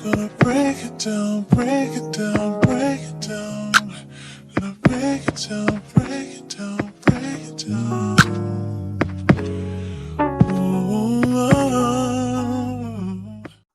Gonna break it down, break it down, break it down. Gonna break it down, break it down, break it down.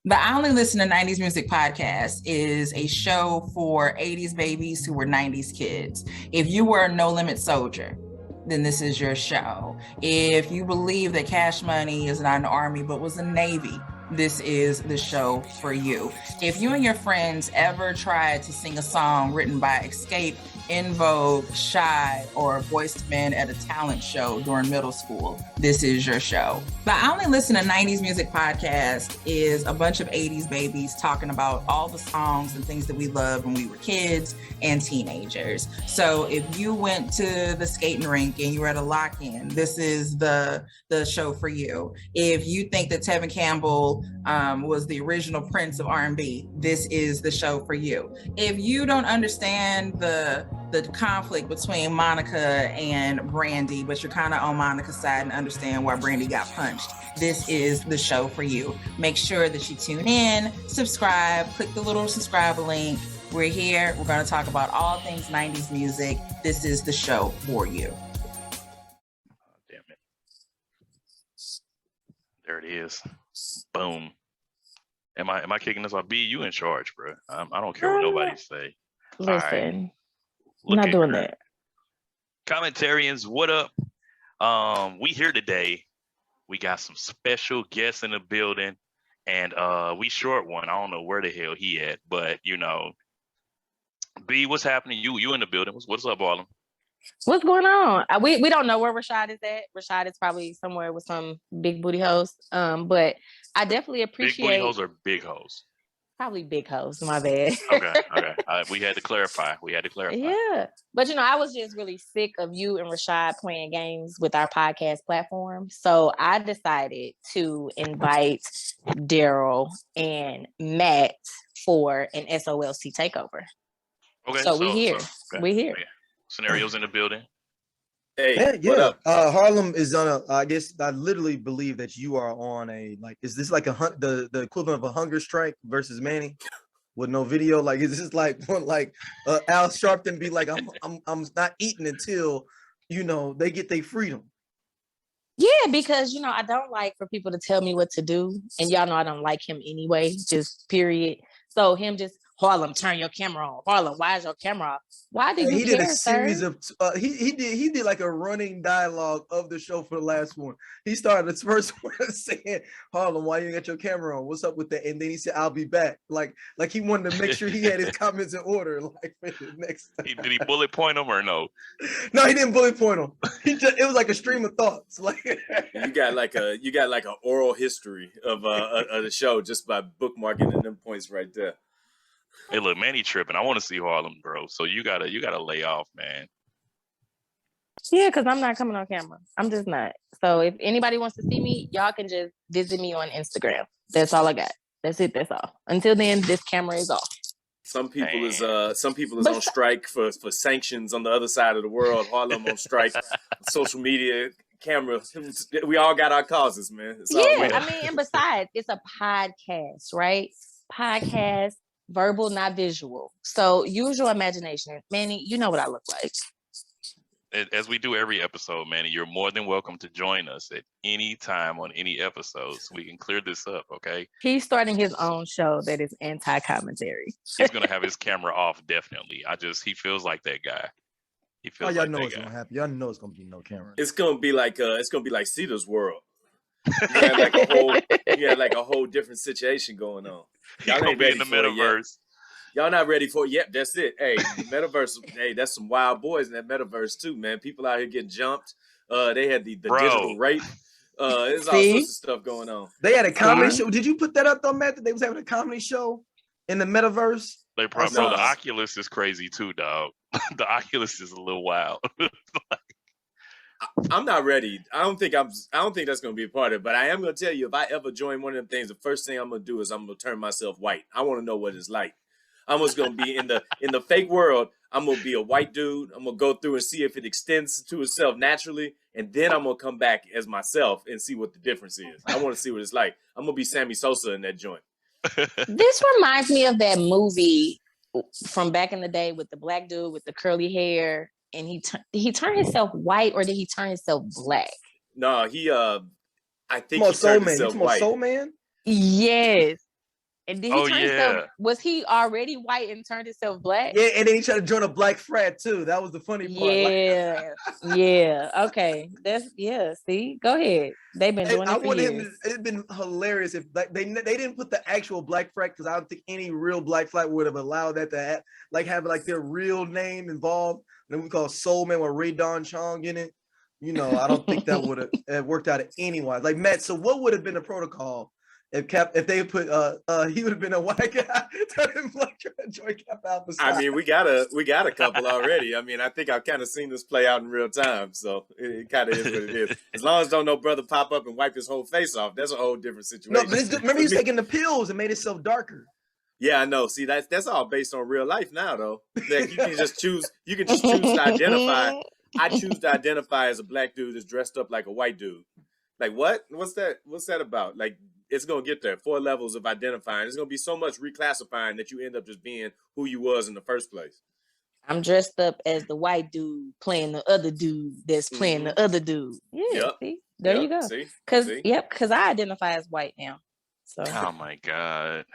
The I Only Listen to 90s Music podcast is a show for 80s babies who were 90s kids. If you were a No Limit soldier, then this is your show. If you believe that Cash Money is not an army but was a Navy, this is the show for you. If you and your friends ever tried to sing a song written by Escape, In Vogue, Shy, or Boyz II Men at a talent show during middle school, this is your show. The I Only Listen to 90s Music podcast is a bunch of 80s babies talking about all the songs and things that we loved when we were kids and teenagers. So if you went to the skating rink and you were at a lock-in, this is the show for you. If you think that Tevin Campbell was the original Prince of R&B, this is the show for you. If you don't understand the conflict between Monica and Brandy, but you're kind of on Monica's side and understand why Brandy got punched, this is the show for you. Make sure that you tune in, subscribe, click the little subscribe link. We're here. We're going to talk about all things 90s music. This is the show for you. Damn it. There it is. Boom. Am I kicking this off? B, you in charge, bro. I don't care what nobody say. Listen, Look not at doing her. that. Commentarians, what up? We here today. We got some special guests in the building, and we short one. I don't know where the hell he at, but you know, B, what's happening? You in the building? What's up, Harlem? What's going on? We don't know where Rashad is at. Rashad is probably somewhere with some big booty hoes. But I definitely appreciate Big booty hoes or big hoes? Probably big hoes. My bad. Okay. We had to clarify. Yeah, but you know, I was just really sick of you and Rashad playing games with our podcast platform, so I decided to invite Darryl and Matt for an SOLC takeover. Okay, so we here. We here. Okay. Scenarios in the building. Hey, yeah. what up? Harlem is on a. I guess I literally believe that you are on a Is this like the equivalent of a hunger strike versus Manny, with no video? Like, is this like Al Sharpton be like, I'm not eating until they get their freedom? Yeah, because I don't like for people to tell me what to do, and y'all know I don't like him anyway. Just period. So him just. Harlem, turn your camera on. Harlem, why is your camera off? Why did you did a series of he did like a running dialogue of the show for the last one. He started the first one saying, Harlem, why you got your camera on? What's up with that? And then he said, I'll be back. Like he wanted to make sure he had his comments in order. Like for the next time. Did he bullet point him or no? No, he didn't bullet point him. It was like a stream of thoughts. Like you got like an oral history of the show just by bookmarking them points right there. Hey, look, Manny tripping. I want to see Harlem, bro. So you gotta lay off, man. Yeah, because I'm not coming on camera. I'm just not. So if anybody wants to see me, y'all can just visit me on Instagram. That's all I got. That's it. That's all. Until then, this camera is off. Some people is on strike for sanctions on the other side of the world. Harlem on strike, social media, camera. We all got our causes, man. And besides, it's a podcast, right? Podcast. Verbal, not visual. So use your imagination. Manny, you know what I look like. As we do every episode, Manny, you're more than welcome to join us at any time on any episode so we can clear this up, okay? He's starting his own show that is anti-commentary. He's going to have his camera off, definitely. He feels like that guy. He feels y'all like know that it's guy. gonna happen. Y'all know it's gonna be no camera. It's gonna be like Cedar's World. You had like a whole different situation going on. Y'all ain't be in the metaverse. Y'all not ready for it yet. That's it. Hey, the metaverse. Hey, that's some wild boys in that metaverse too, man. People out here getting jumped. They had the digital rape. There's all sorts of stuff going on. They had a comedy show. Did you put that up though, Matt? That they was having a comedy show in the metaverse? The Oculus is crazy too, dog. The Oculus is a little wild. I'm not ready. I don't think that's gonna be a part of it. But I am gonna tell you, if I ever join one of them things, the first thing I'm gonna do is I'm gonna turn myself white. I want to know what it's like. I'm just gonna be in the fake world. I'm gonna be a white dude. I'm gonna go through and see if it extends to itself naturally, and then I'm gonna come back as myself and see what the difference is. I want to see what it's like. I'm gonna be Sammy Sosa in that joint. This reminds me of that movie from back in the day with the black dude with the curly hair, and he turned himself white, or did he turn himself black? No, he I think Come on, he Soul turned Man. You himself talking about white. Soul Man? Yes. And did he Oh, turn himself? Was he already white and turned himself black? Yeah, and then he tried to join a black frat too. That was the funny part. Yeah, yeah. Okay, See, go ahead. They've been doing I it for wanted him years. to, it'd been hilarious if like they didn't put the actual black frat, because I don't think any real black frat would have allowed that to have like their real name involved. And then we call Soul Man with Ray Don Chong in it. You know, I don't think that would have worked out anyway. Like Matt, so what would have been the protocol if they put he would have been a white guy turning black join Cap Alpha Psi? I mean, we got a couple already. I mean, I think I've kind of seen this play out in real time, so it kind of is what it is. As long as don't no brother pop up and wipe his whole face off, that's a whole different situation. No, but remember he's taking the pills and made himself darker. Yeah, I know. See, that's all based on real life now, though. Like, you can just choose to identify. I choose to identify as a black dude that's dressed up like a white dude. Like, what? What's that about? Like, it's gonna get there. 4 levels of identifying. There's gonna be so much reclassifying that you end up just being who you was in the first place. I'm dressed up as the white dude playing the other dude that's playing the other dude. Yeah, Yep. see, there you go. Because I identify as white now. So. Oh my God.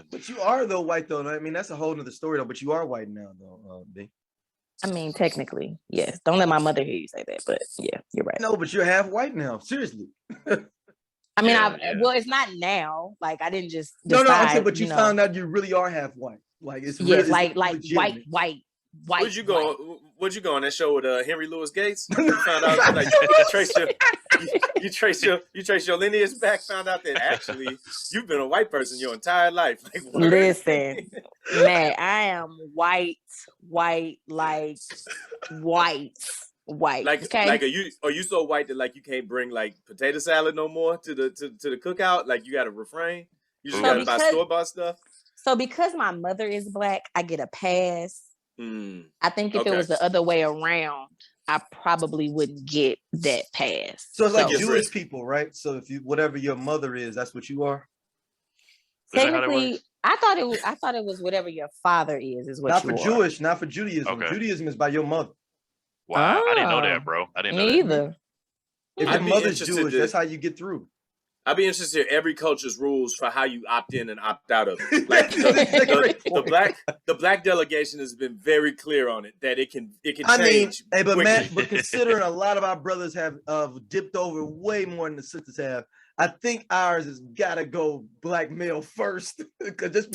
But you are though white though. I mean, that's a whole nother story though. But you are white now though, B. I mean, technically, yes. Don't let my mother hear you say that, but yeah, you're right. No, but you're half white now. Seriously. I mean, well, it's not now. Like, I didn't just decide, no. I'm saying, but you found out you really are half white. Like it's really, like white. Where'd you go? Where'd you go on that show with Henry Louis Gates? You found out like you trace your lineage back. Found out that actually you've been a white person your entire life. Like, listen, man, I am white, like white. Like, okay? Like, are you so white that like you can't bring like potato salad no more to the cookout? Like, you got to refrain. You just got to buy store-bought stuff. So because my mother is black, I get a pass. I think if it was the other way around, I probably wouldn't get that pass. So it's like Jewish people, right? So if you whatever your mother is, that's what you are. Technically, I thought it was whatever your father is what not you for are. Jewish, not for Judaism. Okay. Judaism is by your mother. Wow, I didn't know that, bro. I didn't know Me that. either. If your mother's Jewish, that's how you get through. I'd be interested in every culture's rules for how you opt in and opt out of it. Like the black delegation has been very clear on it that it can change. But Matt, but considering a lot of our brothers have dipped over way more than the sisters have, I think ours has got to go black male first, because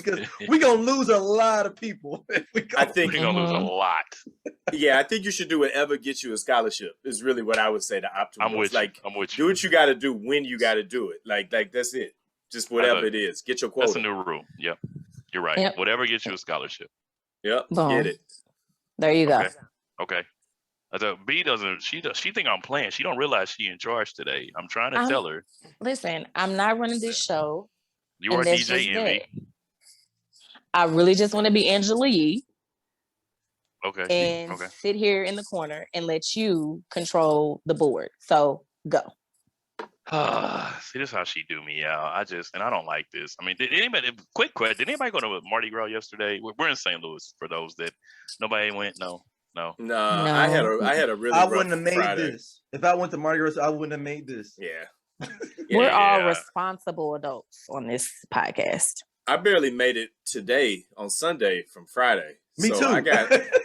we're gonna lose a lot of people. I think we're gonna lose a lot. Yeah, I think you should do whatever gets you a scholarship. Is really what I would say to opt towards. I'm with you. Do what you got to do when you got to do it. Like that's it. Just whatever it is. Get your quota. That's a new rule. Yep, you're right. Yep. Whatever gets you a scholarship. Yep, get it. There you go. Okay. B doesn't. She think I'm playing. She don't realize she in charge today. I'm trying to tell her. Listen, I'm not running this show. You are DJ Envy. I really just want to be Angela Yee. Okay. And sit here in the corner and let you control the board. So go. See, this is how she do me out. I don't like this. I mean, quick question. Did anybody go to Mardi Gras yesterday? We're in St. Louis for those that nobody went. No. I had a really. I wouldn't have made Friday. this. If I went to Mardi Gras, I wouldn't have made this. Yeah. We're all responsible adults on this podcast. I barely made it today on Sunday from Friday. Me too.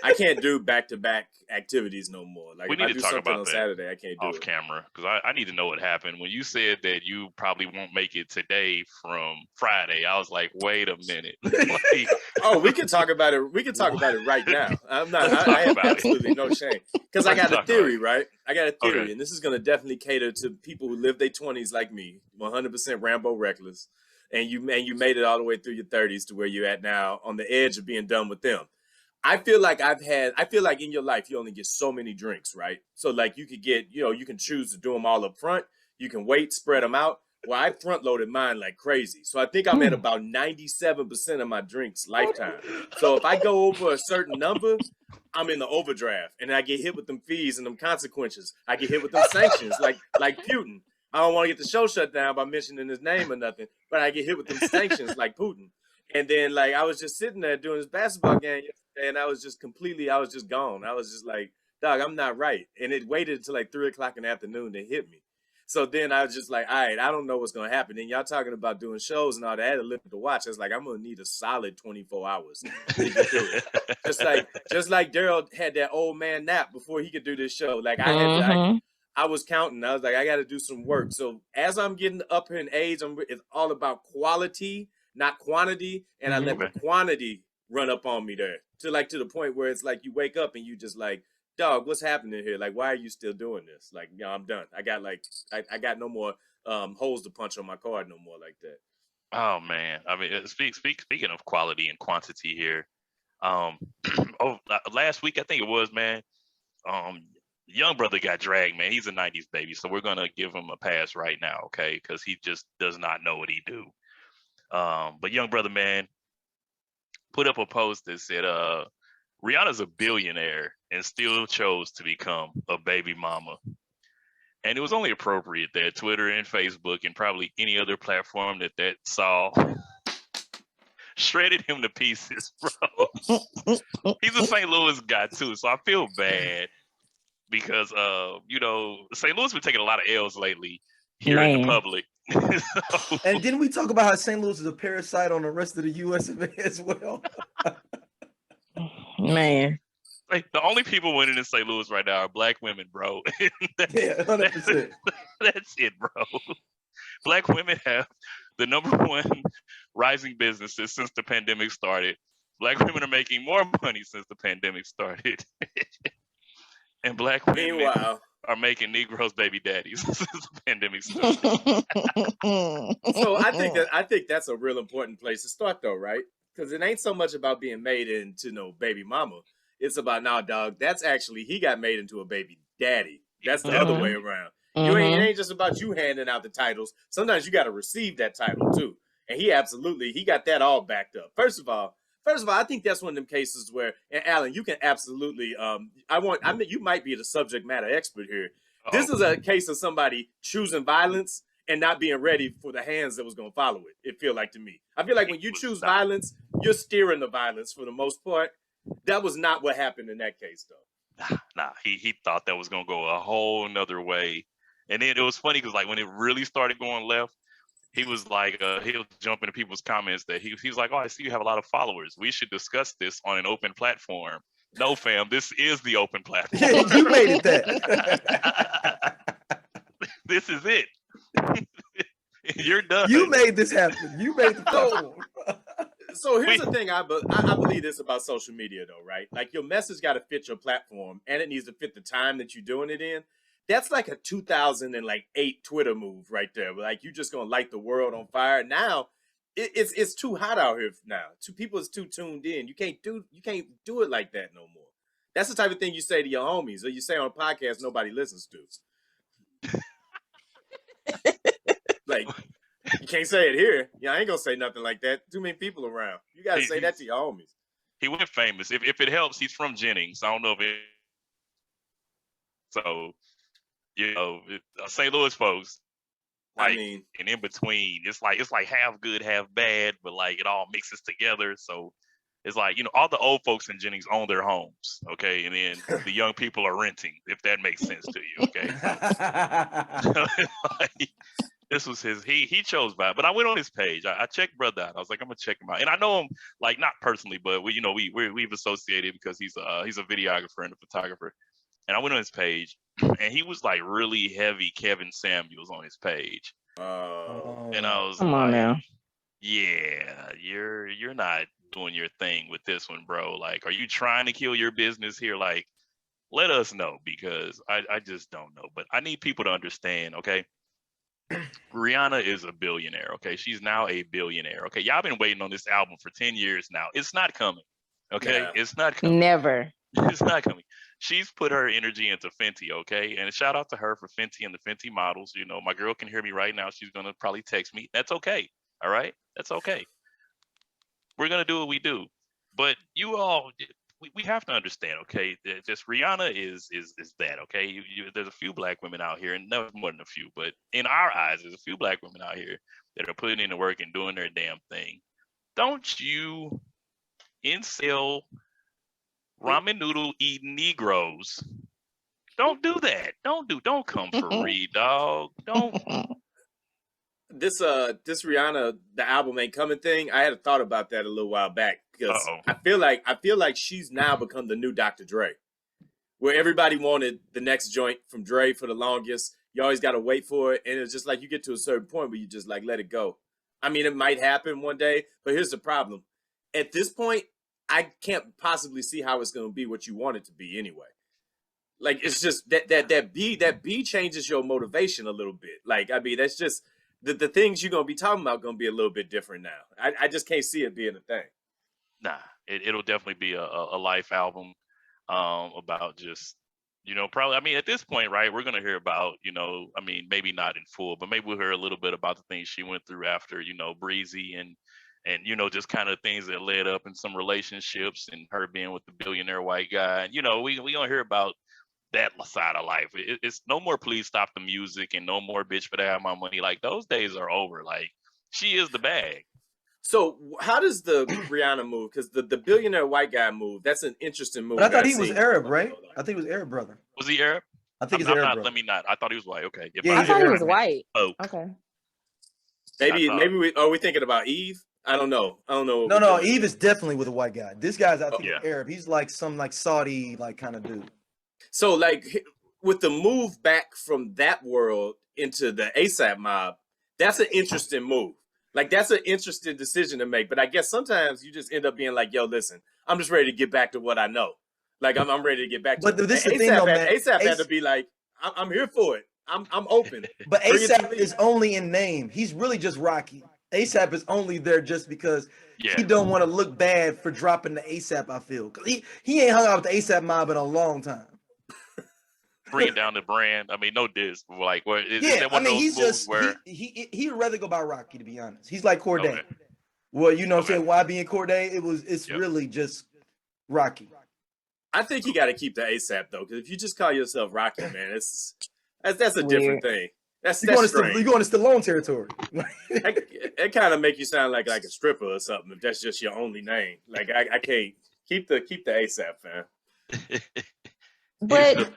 I can't do back-to-back activities no more. Like, we need to talk about on that Saturday, I can't do off camera, because I need to know what happened when you said that you probably won't make it today from Friday. I was like, wait a minute. We can talk about it. We can talk about it right now. I have absolutely no shame, because I got a theory, right? I got a theory, and this is going to definitely cater to people who live their 20s like me, 100% Rambo reckless, and you made it all the way through your 30s to where you're at now, on the edge of being done with them. I feel like in your life, you only get so many drinks, right? So like you could get, you can choose to do them all up front. You can wait, spread them out. Well, I front loaded mine like crazy. So I think I'm at about 97% of my drinks lifetime. So if I go over a certain number, I'm in the overdraft, and I get hit with them fees and them consequences. I get hit with them sanctions like Putin. I don't want to get the show shut down by mentioning his name or nothing, but I get hit with them sanctions like Putin. And then like I was just sitting there doing this basketball game yesterday, and I was just gone. I was just like, dog, I'm not right. And it waited until like 3:00 in the afternoon to hit me. So then I was just like, all right, I don't know what's gonna happen. And y'all talking about doing shows and all that, I had to live to watch. I was like, I'm gonna need a solid 24 hours to get through it. Just like Darryl had that old man nap before he could do this show. Like I was counting. I was like, I got to do some work. So as I'm getting up in age, it's all about quality, not quantity. And I let the quantity run up on me there to the point where it's like you wake up and you just like, dog, what's happening here? Like, why are you still doing this? Like, I'm done. I got I got no more holes to punch on my card no more like that. Oh man, I mean, speaking of quality and quantity here, last week I think it was, man. Young brother got dragged, man. He's a 90s baby, so we're gonna give him a pass right now, okay? Because he just does not know what he do. But young brother, man, put up a post that said, Rihanna's a billionaire and still chose to become a baby mama. And it was only appropriate that Twitter and Facebook and probably any other platform that saw shredded him to pieces, bro. He's a St. Louis guy too, so I feel bad because St. Louis been taking a lot of L's lately here in the public. And didn't we talk about how St. Louis is a parasite on the rest of the U.S. as well? Man. Like, the only people winning in St. Louis right now are Black women, bro. Yeah, 100%. That's it, bro. Black women have the #1 rising businesses since the pandemic started. Black women are making more money since the pandemic started. And Black women are making Negroes baby daddies since the pandemic started. So I think that's a real important place to start, though, right? Because it ain't so much about being made into no baby mama. It's about, now, dog, that's actually, he got made into a baby daddy. That's the other way around. It ain't just about you handing out the titles. Sometimes you got to receive that title too. And he got that all backed up. First of all, I think that's one of them cases where, and Alan, you can absolutely, you might be the subject matter expert here. This is a case of somebody choosing violence and not being ready for the hands that was going to follow it. It feel like to me. I feel like when you choose violence, you're steering the violence for the most part. That was not what happened in that case, though. Nah, he thought that was gonna go a whole nother way, and then it was funny because like when it really started going left, he was like, he'll jump into people's comments that he was like, oh, I see you have a lot of followers. We should discuss this on an open platform. No, fam, this is the open platform. Yeah, you made it that. This is it. You're done. You made this happen. You made the platform. So here's the thing, I believe this about social media, though, right? Like, your message got to fit your platform, and it needs to fit the time that you're doing it in. That's like a 2008 Twitter move right there. Like, you just gonna light the world on fire. Now, it's too hot out here now. People is too tuned in. You can't do it like that no more. That's the type of thing you say to your homies, or you say on a podcast nobody listens to. Like, you can't say it here. Yeah, I ain't gonna say nothing like that. Too many people around. You gotta say that to your homies. He went famous. If it helps, he's from Jennings. I don't know if it. So, St. Louis folks, like, I mean, and in between, it's like half good, half bad, but like it all mixes together. So it's like, all the old folks in Jennings own their homes, okay, and then the young people are renting. If that makes sense to you, okay. So, like, this was he chose by, but I went on his page. I checked brother out. I was like, I'm gonna check him out, and I know him like not personally, but we've associated because he's a videographer and a photographer. And I went on his page, and he was like really heavy Kevin Samuels on his page. And I was come on now. Yeah, you're not doing your thing with this one, bro. Like, are you trying to kill your business here? Like, let us know, because I just don't know. But I need people to understand, okay? Rihanna is a billionaire, okay? She's now a billionaire, okay? Y'all been waiting on this album for 10 years now. It's not coming, okay? Yeah. It's not coming. Never. It's not coming. She's put her energy into Fenty, okay? And shout out to her for Fenty and the Fenty models. My girl can hear me right now. She's going to probably text me. That's okay, all right? That's okay. We're going to do what we do. But you all, we have to understand, okay? Just Rihanna is that, okay? There's a few black women out here, and no more than a few, but in our eyes, there's a few black women out here that are putting in the work and doing their damn thing. Don't you incel ramen noodle eating Negroes? Don't do that. Don't come for Reed, dog. Don't. This Rihanna, the album ain't coming thing. I had a thought about that a little while back because I feel like she's now become the new Dr. Dre, where everybody wanted the next joint from Dre for the longest. You always got to wait for it, and it's just like you get to a certain point where you just like let it go. I mean, it might happen one day, but here's the problem: at this point, I can't possibly see how it's going to be what you want it to be anyway. Like it's just that B changes your motivation a little bit. Like I mean, that's just. The things you're going to be talking about going to be a little bit different now. I just can't see it being a thing. Nah, it'll definitely be a life album about just, probably, I mean, at this point, right, we're going to hear about, I mean, maybe not in full, but maybe we'll hear a little bit about the things she went through after, Breezy and just kind of things that led up in some relationships and her being with the billionaire white guy. And, we going to hear about that side of life. It's no more please stop the music and no more bitch but I have my money. Like those days are over. Like she is the bag. So how does the Rihanna move? Because the billionaire white guy move, that's an interesting move. But I thought he was Arab, right? I think he was Arab brother. Was he Arab? I think he's Arab brother. Let me not. I thought he was white. Okay. I thought he was white. Oh. Okay. Maybe are we thinking about Eve? I don't know. No, Eve is definitely with a white guy. This guy's I think Arab. He's like some like Saudi like kind of dude. So like with the move back from that world into the ASAP mob, that's an interesting move. Like that's an interesting decision to make. But I guess sometimes you just end up being like, yo, listen, I'm just ready to get back to what I know. Like I'm ready to get back to it. But this is the thing though, man. ASAP had to be like, I'm here for it. I'm open. But ASAP is only in name. He's really just Rocky. ASAP is only there just because he don't want to look bad for dropping the ASAP, I feel. Because he ain't hung out with the ASAP mob in a long time. Bring down the brand. I mean, no diss. Like, he's just he'd rather go by Rocky, to be honest. He's like Corday. Okay. Well, you know what I'm saying? Why being Corday? It's really just Rocky. I think you got to keep the ASAP though, because if you just call yourself Rocky, man, that's a different thing. You're going to Stallone territory. It kind of make you sound like a stripper or something. If that's just your only name, like I can't keep the ASAP, fam. But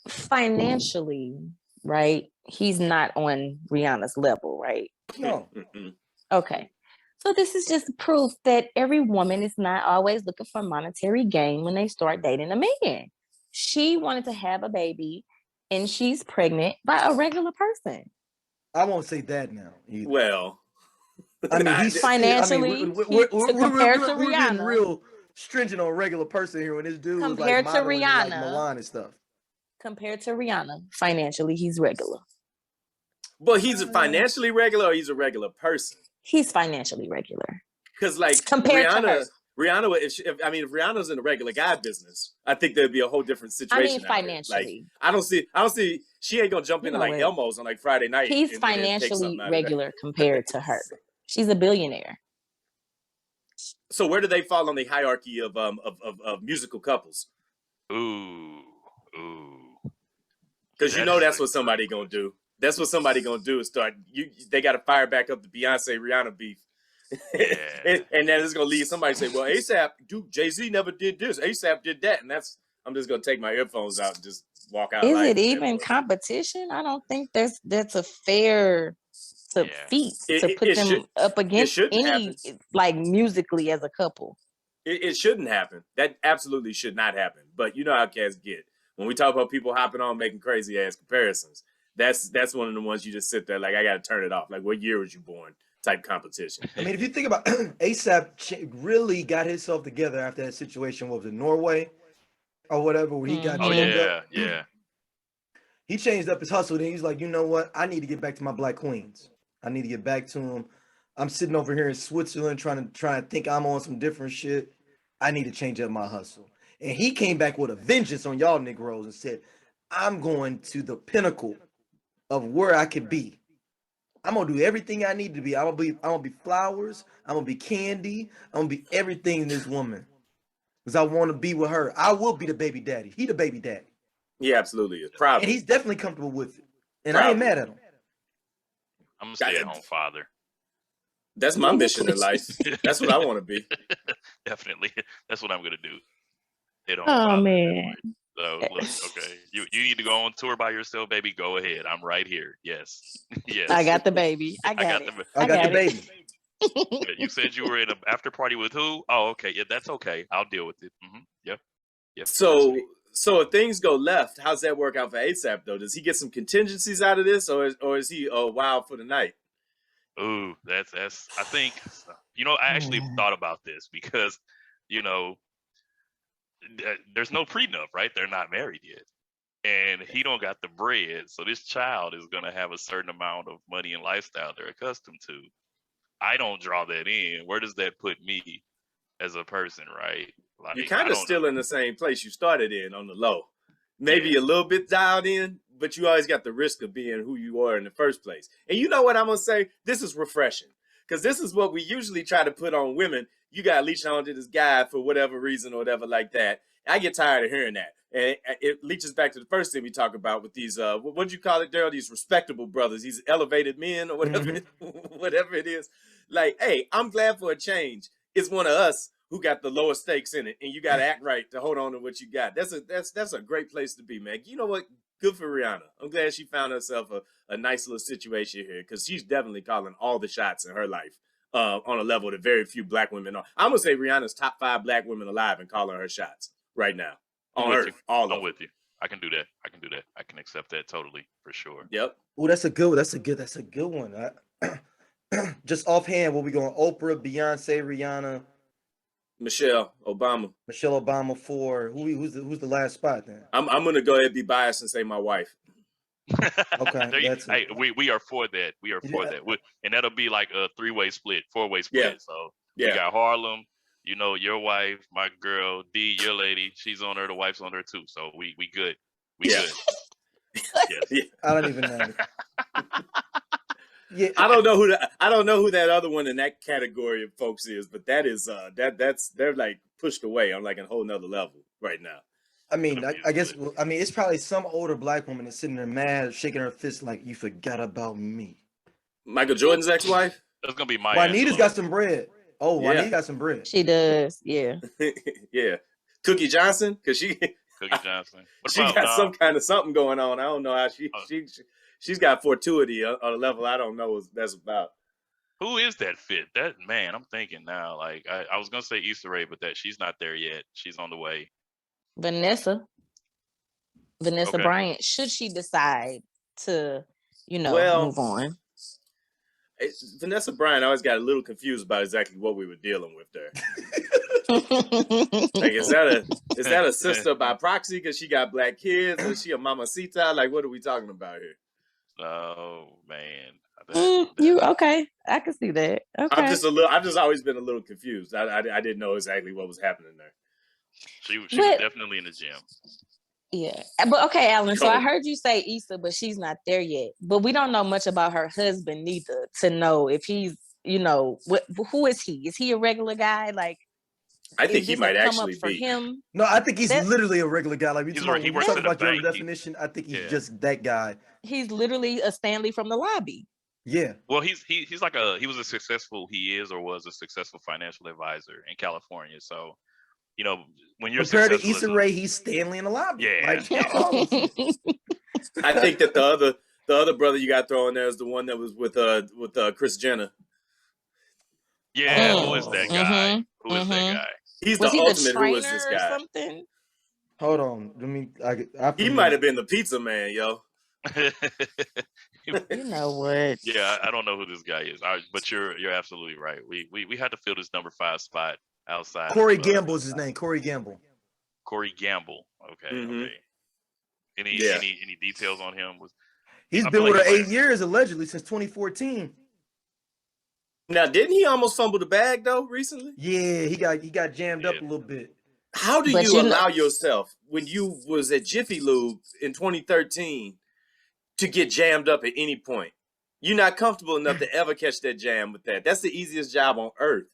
financially, right? He's not on Rihanna's level, right? No. Okay. So this is just proof that every woman is not always looking for monetary gain when they start dating a man. She wanted to have a baby and she's pregnant by a regular person. I won't say that now. Either. Well, I mean, he's financially compared to Rihanna. We're getting real stringent on regular person here when this dude compared was like to Rihanna, like Milan and stuff. Compared to Rihanna, financially, he's regular. But he's financially regular, or he's a regular person? He's financially regular. Because like compared Rihanna, to her. Rihanna, if Rihanna's in the regular guy business, I think there'd be a whole different situation. I mean, financially, like, I don't see. She ain't gonna jump into like Elmo's on like Friday night. He's financially regular compared to her. She's a billionaire. So where do they fall on the hierarchy of musical couples? Ooh. Because that's what somebody gonna do. That's what somebody gonna do is start. They got to fire back up the Beyonce Rihanna beef. Yeah. and then it's gonna lead somebody to say, well, ASAP, dude, Jay-Z never did this. ASAP did that, and I'm just gonna take my earphones out and just walk out. Is it even competition? I don't think that's a fair feat to put them up against any like musically as a couple. It shouldn't happen. That absolutely should not happen. But you know how cats get when we talk about people hopping on making crazy ass comparisons. That's one of the ones you just sit there like I got to turn it off. Like what year was you born? Type competition. I mean, if you think about ASAP really got himself together after that situation. What was it, Norway or whatever, where he got chained up? Yeah. He changed up his hustle. Then he's like, you know what? I need to get back to my black queens. I need to get back to them. I'm sitting over here in Switzerland trying to think I'm on some different shit. I need to change up my hustle. And he came back with a vengeance on y'all Negroes and said, I'm going to the pinnacle of where I could be. I'm gonna do everything I need to be. I'm gonna be flowers. I'm gonna be candy. I'm gonna be everything in this woman. because I want to be with her. I will be the baby daddy. He the baby daddy. He absolutely is. Probably. And he's definitely comfortable with it. And I ain't mad at him. I'm a stay-at-home father. That's my mission in life. That's what I want to be. Definitely. That's what I'm going to do. Oh, man. So, look, okay. You need to go on tour by yourself, baby. Go ahead. I'm right here. Yes. Yes. I got the baby. I got the baby. You said you were in an after party with who? Oh, okay. Yeah, that's okay. I'll deal with it. Yep. So if things go left, how's that work out for ASAP though? Does he get some contingencies out of this, or is he wild for the night? Ooh, that's. I think I actually thought about this because, there's no prenup, right? They're not married yet, and he don't got the bread, so this child is gonna have a certain amount of money and lifestyle they're accustomed to. I don't draw that in. Where does that put me as a person, right? Like, you're kind of still in the same place you started in on the low. Maybe a little bit dialed in, but you always got the risk of being who you are in the first place. And you know what I'm going to say? This is refreshing because this is what we usually try to put on women. You got leached onto this guy for whatever reason or whatever like that. I get tired of hearing that. And it leaches back to the first thing we talk about with these, what do you call it, Darryl? These respectable brothers, these elevated men or whatever, whatever it is. Like, hey, I'm glad for a change. It's one of us who got the lowest stakes in it, and you got to act right to hold on to what you got. That's a great place to be, man. You know what? Good for Rihanna. I'm glad she found herself a nice little situation here because she's definitely calling all the shots in her life on a level that very few black women are. I'm going to say Rihanna's top 5 black women alive and calling her shots right now on Earth. I'm with you. I can do that. I can accept that totally for sure. Yep. Oh, that's a good one. Just offhand, what we going? Oprah, Beyonce, Rihanna, Michelle Obama for who's the last spot then? I'm gonna go ahead and be biased and say my wife. Okay, we are for that. We are for that, and that'll be like a 3-way split, 4-way split. Yeah. So you got Harlem, your wife, my girl D, your lady, she's on her. The wife's on her too. So we good. We good. Yes. I don't even know. Yeah, I don't know who that other one in that category of folks is, but that is they're like pushed away on like a whole nother level right now. I mean, I guess it's probably some older black woman that's sitting there mad, shaking her fist like, you forgot about me. Michael Jordan's ex-wife? That's gonna be my Juanita's got some bread. Oh, yeah. Juanita got some bread. She does, yeah. Yeah. Cookie Johnson, because she got some kind of something going on. I don't know how she's got fortuity on a level I don't know what that's about. Who is that fit? That man, I'm thinking now. Like I was gonna say Issa Rae, but she's not there yet. She's on the way. Vanessa Okay. Bryant, should she decide to, move on? Vanessa Bryant, I always got a little confused about exactly what we were dealing with there. Like, is that a sister by proxy because she got black kids? Is she a mamacita? Like, what are we talking about here? Oh man, you okay? I can see that. Okay, I've just always been a little confused. I didn't know exactly what was happening there. She was definitely in the gym. Yeah, but okay, Alan. So I heard you say Issa, but she's not there yet. But we don't know much about her husband neither to know if he's, who is he? Is he a regular guy? Like, I think he might actually be. For him? No, I think he's literally a regular guy. Like, he works talk at about a your bank. definition. I think he's just that guy. He's literally a Stanley from the lobby. Yeah. Well, he was a successful financial advisor in California. So, when you're compared to Issa Rae, he's Stanley in the lobby. Yeah. I think that the other brother you got thrown there is the one that was with Kris Jenner. Yeah, who is that guy? Who is that guy? He's was the he ultimate. The who is this guy? or something? Hold on. He might have been the pizza man, yo. You know what? Yeah, I don't know who this guy is. But you're absolutely right. We had to fill this number 5 spot outside. Corey Gamble is his name. Corey Gamble. Corey Gamble. Okay. Mm-hmm. Okay. Any details on him? He's been with her 8 years allegedly since 2014. Now, didn't he almost fumble the bag though recently? Yeah, he got jammed up a little bit. How do you allow yourself when you was at Jiffy Lube in 2013 to get jammed up at any point? You're not comfortable enough to ever catch that jam with that. That's the easiest job on earth.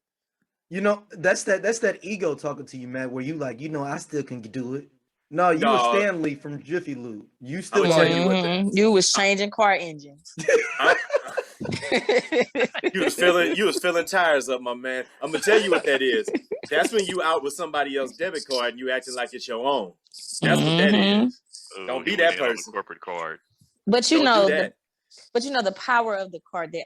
You know, that's that ego talking to you, Matt, where you like, I still can do it. No, you were No, Stanley from Jiffy Lube. You I'm still gonna tell can't you do what it. the You was changing car engines. I, you was filling tires up, my man. I'm gonna tell you what that is. That's when you out with somebody else's debit card and you acting like it's your own. That's what that Mhm. is. Oh, Don't he be went that in on the person. corporate card. But Don't do that. the power of the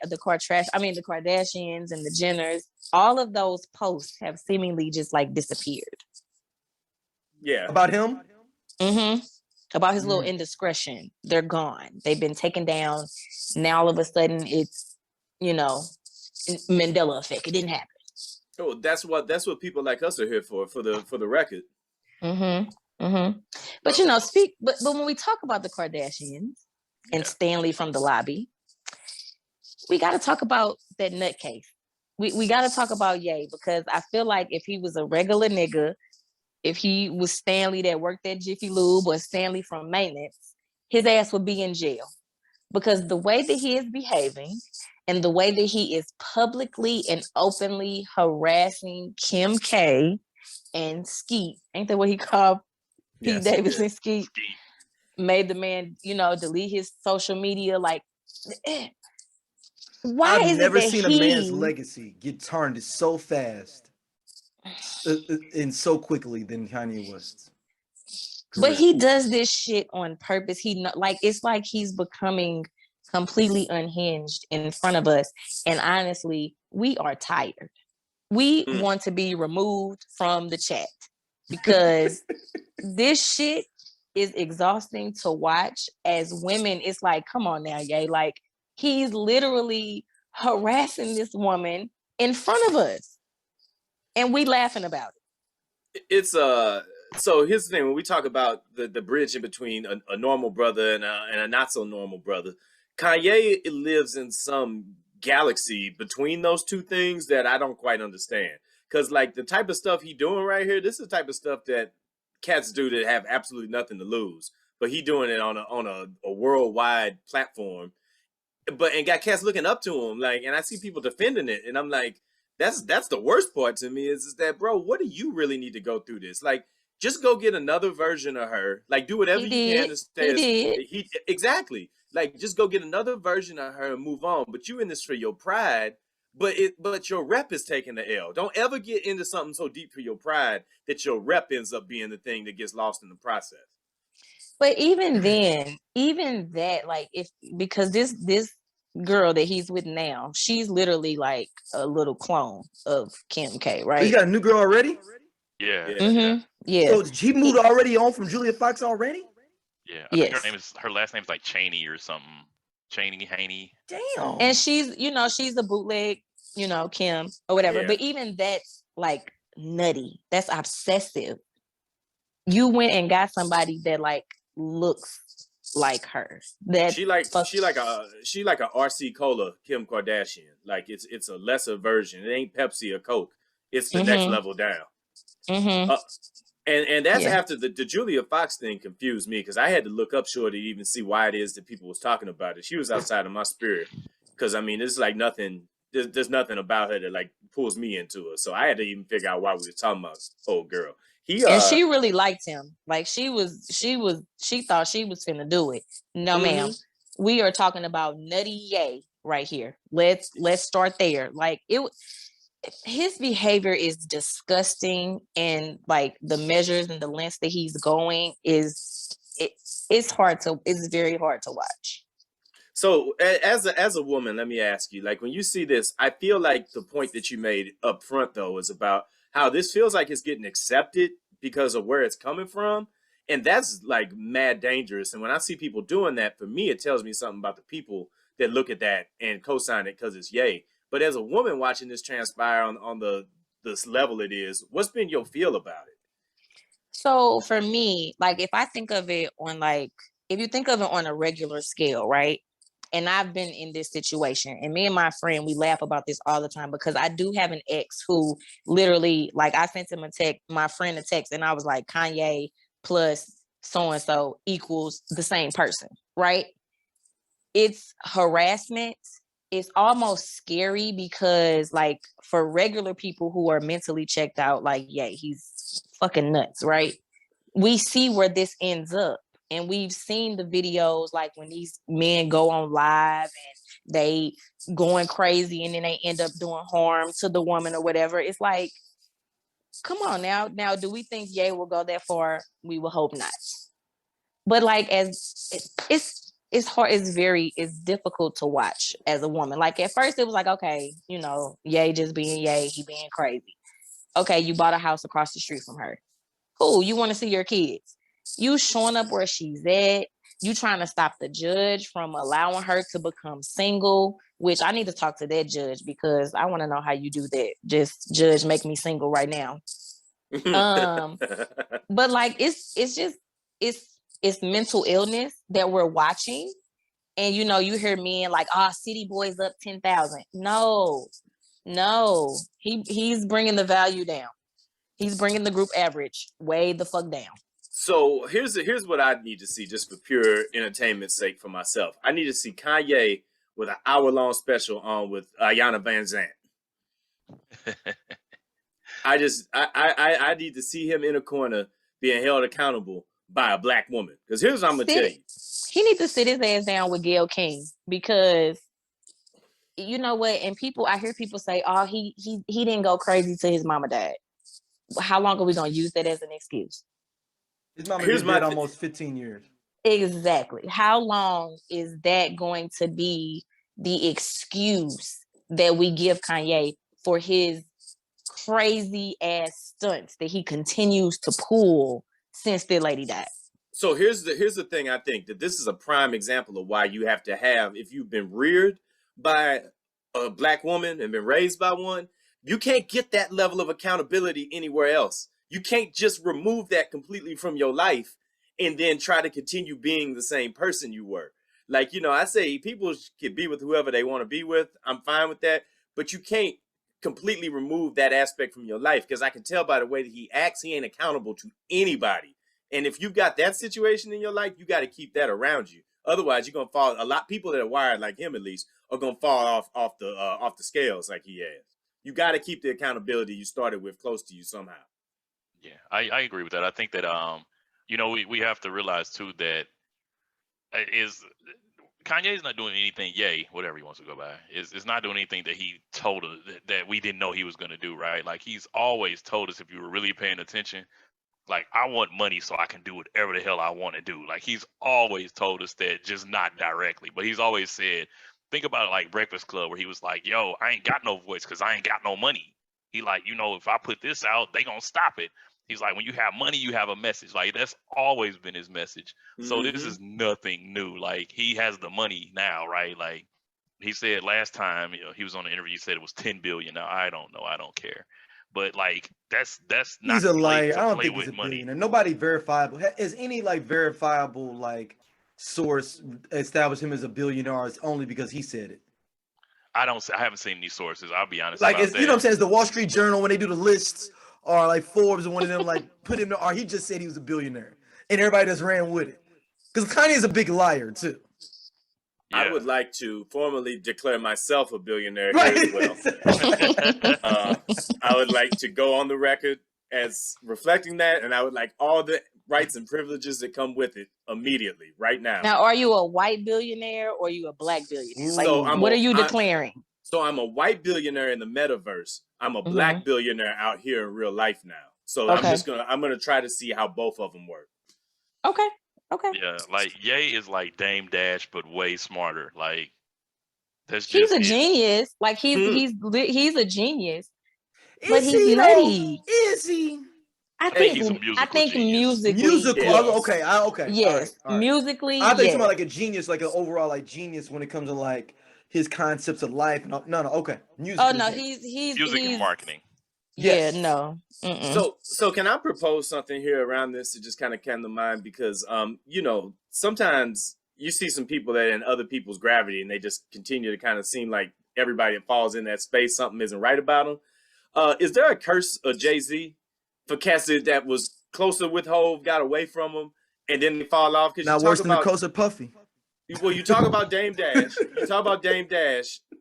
the Kardashians and the Jenners, all of those posts have seemingly just like disappeared. Yeah. About him? Mm-hmm. About his little Mm. indiscretion. They're gone. They've been taken down. Now all of a sudden it's, Mandela effect. It didn't happen. Oh, that's what people like us are here for the record. Mm-hmm. Mm-hmm. But but when we talk about the Kardashians and Stanley from the lobby, we got to talk about that nutcase. We got to talk about Ye, because I feel like if he was a regular nigga, if he was Stanley that worked at Jiffy Lube or Stanley from maintenance, his ass would be in jail, because the way that he is behaving and the way that he is publicly and openly harassing Kim K and Skeet, ain't that what he called Pete Yes, he Davidson? did. Skeet made the man, delete his social media. Like, why I've is it never that seen a man's legacy get tarnished so fast and so quickly than Kanye West's But career. he does this shit on purpose. It's like he's becoming completely unhinged in front of us. And honestly, we are tired. We want to be removed from the chat, because this shit is exhausting to watch. As women, it's like, come on now, Ye. Like, he's literally harassing this woman in front of us, and we laughing about it. It's so here's the thing. When we talk about the bridge in between a normal brother and a not so normal brother, Kanye lives in some galaxy between those two things that I don't quite understand. Because like the type of stuff he doing right here, this is the type of stuff that cats do that have absolutely nothing to lose. But he doing it on a worldwide platform, and got cats looking up to him, like, and I see people defending it, and I'm like, that's the worst part to me is that, bro, what do you really need to go through this? Like, just go get another version of her, like, do whatever you can to stay. He exactly, like, just go get another version of her and move on. But you in this for your pride, but your rep is taking the L. Don't ever get into something so deep for your pride that your rep ends up being the thing that gets lost in the process. But even then, even that, like, because this girl that he's with now, she's literally like a little clone of Kim K, right? Oh, you got a new girl already? Yeah. Mm-hmm. Yeah. So he moved already on from Julia Fox already? Yeah. I think her last name's like Cheney or something. Cheney, Haney. Damn. And she's a bootleg, Kim or whatever. Yeah. But even that's like nutty. That's obsessive. You went and got somebody that like looks like her. That she like a RC Cola Kim Kardashian. Like it's a lesser version. It ain't Pepsi or Coke. It's the next level down. Mm-hmm. And that's after the Julia Fox thing confused me, because I had to look up Shorty to even see why it is that people was talking about it. She was outside of my spirit, because I mean, it's like nothing. There's nothing about her that like pulls me into her. So I had to even figure out why we were talking about old girl. And she really liked him. Like she thought she was finna do it. No, ma'am. We are talking about Nutty Ye right here. Let's start there. Like his behavior is disgusting, and like the measures and the lengths that he's going it's very hard to watch. So as a woman, let me ask you, like, when you see this, I feel like the point that you made up front though is about how this feels like it's getting accepted because of where it's coming from. And that's like mad dangerous. And when I see people doing that, for me, it tells me something about the people that look at that and co-sign it because it's yay. But as a woman watching this transpire on this level it is, what's been your feel about it? So for me, like if I think of it on like, if you think of it on a regular scale, right? And I've been in this situation, and me and my friend, we laugh about this all the time, because I do have an ex who literally, like, I sent him my friend a text, and I was like, Kanye plus so-and-so equals the same person, right? It's harassment it's almost scary because like for regular people who are mentally checked out, like, yeah, he's fucking nuts, right? We see where this ends up. And we've seen the videos like when these men go on live and they going crazy and then they end up doing harm to the woman or whatever. It's like, come on now. Now, do we think Ye will go that far? We will hope not. But like, as it's hard, it's difficult to watch as a woman. Like at first it was like, okay, you know, Ye just being Ye, he being crazy. Okay, you bought a house across the street from her. Cool, you want to see your kids. You showing up where she's at. You trying to stop the judge from allowing her to become single, which I need to talk to that judge because I want to know how you do that. Just judge, make me single right now. But like it's mental illness that we're watching. And you know, you hear men like, city boys up 10,000. No, he's bringing the value down. He's bringing the group average way the fuck down. So here's what I need to see just for pure entertainment's sake for myself. I need to see Kanye with an hour-long special on with Rhianna Van Zant. I need to see him in a corner being held accountable by a black woman. Because here's what I'm gonna tell you. He needs to sit his ass down with Gayle King because you know what? And I hear people say, he didn't go crazy till his mama died. How long are we gonna use that as an excuse? His mama been dead almost 15 years. Exactly. How long is that going to be the excuse that we give Kanye for his crazy ass stunts that he continues to pull since the lady died? So here's the thing. I think that this is a prime example of why you have to have, if you've been reared by a black woman and been raised by one, you can't get that level of accountability anywhere else. You can't just remove that completely from your life and then try to continue being the same person you were. Like, you know, I say people can be with whoever they want to be with. I'm fine with that. But you can't completely remove that aspect from your life because I can tell by the way that he acts, he ain't accountable to anybody. And if you've got that situation in your life, you got to keep that around you. Otherwise, you're gonna fall. A lot of people that are wired like him, at least, are gonna fall off the scales like he has. You got to keep the accountability you started with close to you somehow. Yeah, I agree with that. I think that you know, we have to realize too that Kanye's not doing anything. Yay, whatever he wants to go by, is not doing anything that he told us that we didn't know he was going to do. Right? Like he's always told us, if you were really paying attention, like I want money so I can do whatever the hell I want to do. Like he's always told us that, just not directly, but he's always said, think about it like Breakfast Club, where he was like, yo, I ain't got no voice because I ain't got no money. He like, you know, if I put this out, they gonna stop it. He's like, when you have money, you have a message. Like that's always been his message. So this is nothing new. Like he has the money now, right? Like he said last time, you know, he was on the interview, he said it was 10 billion. Now I don't know, I don't care. But like that's not. He's a liar. I don't think he's a billionaire. Nobody verifiable. Is any like verifiable like source establish him as a billionaire? Or it's only because he said it. I haven't seen any sources. I'll be honest. Like it's, you know what I'm saying? It's the Wall Street Journal when they do the lists, or like Forbes and one of them like put him. Or he just said he was a billionaire, and everybody just ran with it. Because Kanye is a big liar too. Yeah. I would like to formally declare myself a billionaire here as well. I would like to go on the record as reflecting that, and I would like all the rights and privileges that come with it immediately, right now. Now, are you a white billionaire or are you a black billionaire? Like, what are you declaring? So I'm a white billionaire in the metaverse. I'm a black billionaire out here in real life now. So I'm gonna try to see how both of them work. Okay. Yeah, like Ye is like Dame Dash, but way smarter. Like that's just he's a genius. Like he's a genius. But Is he's he nutty. Is he? I think musically. Okay. Yes, all right. musically. I think somebody like a genius, like an overall like genius when it comes to like his concepts of life. No. Okay. Music. Oh no, he's music and marketing. Yes. Yeah, no. So can I propose something here around this to just kind of come to mind? Because you know, sometimes you see some people that in other people's gravity and they just continue to kind of seem like everybody that falls in that space, something isn't right about them. Is there a curse of Jay-Z for cats that was closer with Hov, got away from him, and then they fall off? Not worse than the coast of Puffy. Well, you talk about Dame Dash.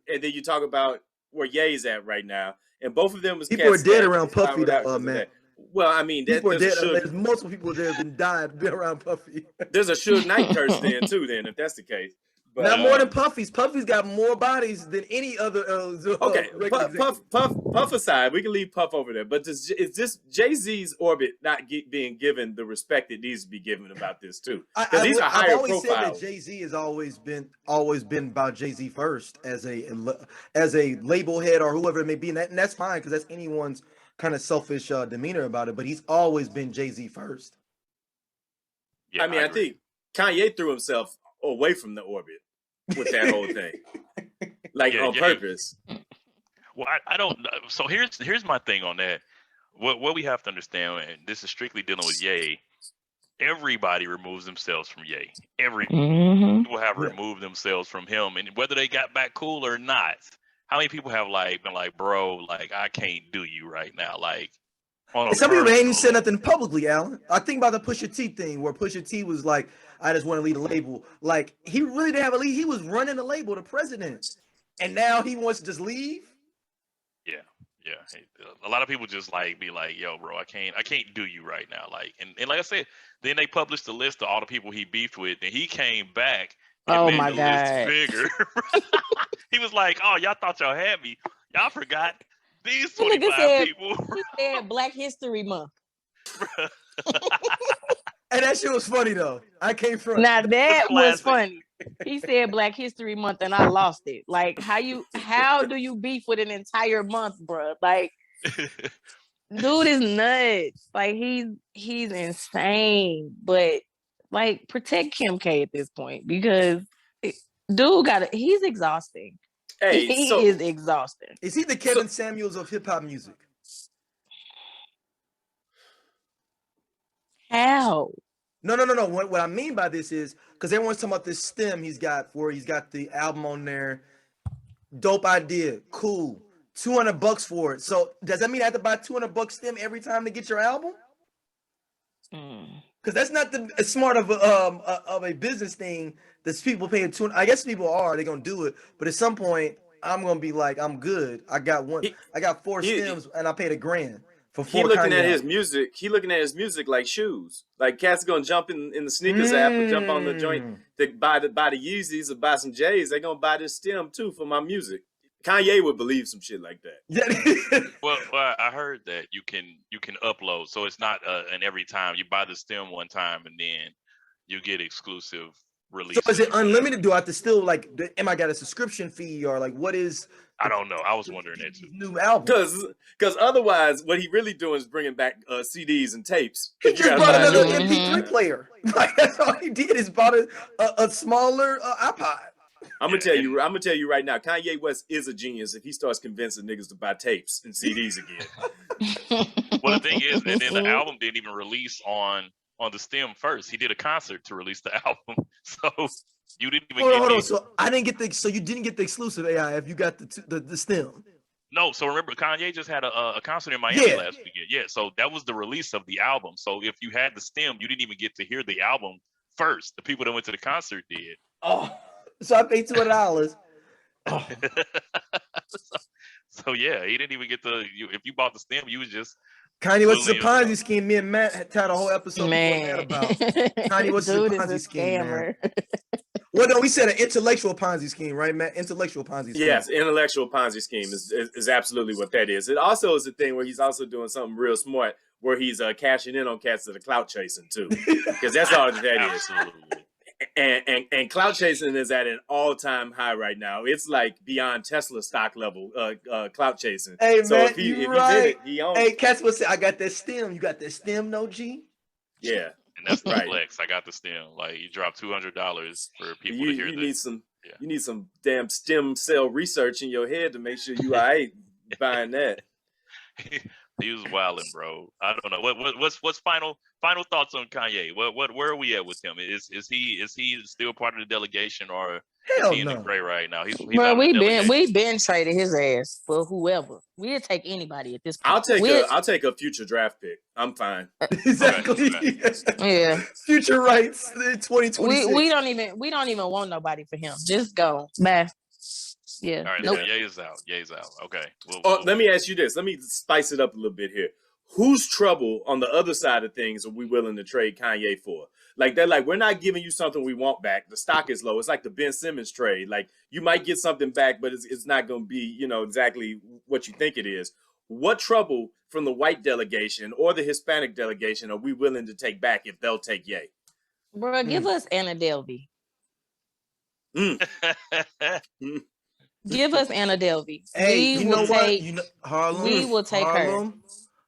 and then you talk about where Ye's at right now, and both of them was People are cats dead that around Puffy, spiraled out though, 'cause of man. that. Well, I mean, People are dead. there's There's multiple people that have been around Puffy. a Suge Knight curse then too. Then if that's the case, but, Not more than Puffy's. Puffy's got more bodies than any other. Okay, Puff aside, we can leave Puff over there. But is this Jay-Z's orbit not being given the respect it needs to be given about this too? Because these are higher I've always profile. said that Jay-Z has always been about Jay-Z first as a label head or whoever it may be, and that's fine because that's anyone's kind of selfish demeanor about it. But he's always been Jay-Z first. Yeah, I mean, I think Kanye threw himself away from the orbit with that whole thing, like on purpose. Well, I don't. So here's my thing on that. What we have to understand, and this is strictly dealing with Ye. Everybody removes themselves from Ye. People have removed themselves from him, and whether they got back cool or not. How many people have been like, bro, like I can't do you right now, like. Some people ain't even said nothing publicly, Alan. I think about the Pusha T thing, where Pusha T was like, "I just want to lead a label." Like he really didn't have a lead. He was running the label, the president, and now he wants to just leave. Yeah. A lot of people just be like, "Yo, bro, I can't do you right now." Like, and like I said, then they published the list of all the people he beefed with, and he came back and made the list bigger. He was like, "Oh, y'all thought y'all had me. Y'all forgot." These 25 people. He said Black History Month. And that shit was funny though. I came from. Now that was funny. He said Black History Month, and I lost it. Like, how do you beef with an entire month, bro? Like, dude is nuts. Like, he's insane. But like, protect Kim K at this point because dude he's exhausting. Hey, he is exhausting. Is he the Kevin Samuels of hip hop music? How? No. What I mean by this is because everyone's talking about this stem he's got the album on there. Dope idea, cool. $200 for it. So does that mean I have to buy $200 stem every time to get your album? Because that's not as smart of a business thing. That's people paying $200. I guess people are. They're gonna do it, but at some point, I'm gonna be like, I'm good. I got 4 stems, and I paid $1,000 for 4. He looking at his music. He looking at his music like shoes. Like cats gonna jump in the sneakers app and jump on the joint to buy the Yeezys or buy some J's. They gonna buy this stem too for my music. Kanye would believe some shit like that. Yeah. Well, I heard that you can upload, so it's not an every time you buy the stem one time and then you get exclusive release. So is it unlimited? Do I have to still am I got a subscription fee or what is? I don't know. I was wondering that too. New album, because otherwise, what he really doing is bringing back CDs and tapes. He just brought another MP3 player. Like that's all he did is bought a smaller iPod. I'm gonna tell you right now, Kanye West is a genius if he starts convincing niggas to buy tapes and CDs again. Well, the thing is, and then the album didn't even release on the stem first. He did a concert to release the album, so you didn't even hold on. So I didn't get so you didn't get the exclusive AI if you got the stem. No, so remember, Kanye just had a concert in Miami last weekend. Yeah, so that was the release of the album. So if you had the stem, you didn't even get to hear the album first. The people that went to the concert did. Oh. So I paid $200. Oh. So yeah, he didn't even get if you bought the stem, you was just Kanye West is a Ponzi scheme. Me and Matt had a whole episode about Kanye West is a Ponzi scheme. Man. Well, no, we said an intellectual Ponzi scheme, right, Matt? Intellectual Ponzi scheme. Yes, intellectual Ponzi scheme is absolutely what that is. It also is a thing where he's also doing something real smart, where he's cashing in on cats that are clout chasing too, because that's all that is. Absolutely. And clout chasing is at an all-time high right now. It's like beyond Tesla stock level clout chasing. Hey, so man, if he right. did it, he owns it. Hey, Cats would say, I got that stem. You got that stem, no G? Yeah. And that's the flex. I got the stem. Like, you drop $200 for people to hear this. You need some damn stem cell research in your head to make sure you all right buying that. He was wilding, bro. I don't know. What's final thoughts on Kanye? Where are we at with him? Is he still part of the delegation, or Hell is he in no. the gray right now? He's Bro, we been traded his ass for whoever. We'll take anybody at this point. I'll take a future draft pick. I'm fine. Exactly. Okay. Yeah. Future rights in 2026. We don't even want nobody for him. Just go. Bye. Yeah. All right, Nope. so Ye is out. Ye is out. Okay. Let me ask you this. Let me spice it up a little bit here. Whose trouble on the other side of things are we willing to trade Kanye for? Like they're like, we're not giving you something we want back. The stock is low. It's like the Ben Simmons trade. Like you might get something back, but it's not going to be, exactly what you think it is. What trouble from the white delegation or the Hispanic delegation are we willing to take back if they'll take Ye? Bro, give us Anna Delvey. Give us Anna Delvey. Hey, you know what? Harlem. We will take Harlem, her.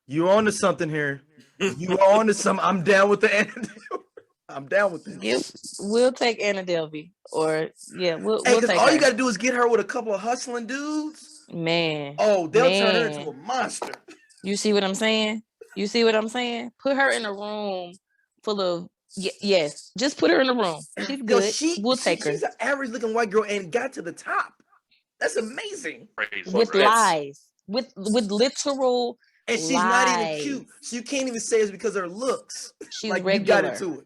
You on to something here. You on to something. I'm down with the Anna Delvey. I'm down with this. We'll take Anna Delvey. Or we'll take all her. you gotta do is get her with a couple of hustling dudes. Man. Oh, they'll turn her into a monster. You see what I'm saying? Put her in a room full of yes. Just put her in a room. She's good. We'll take her. She's an average looking white girl and got to the top. That's amazing. With lies. With literal and she's lies. Not even cute. So you can't even say it's because of her looks. She's like regular. You got into it.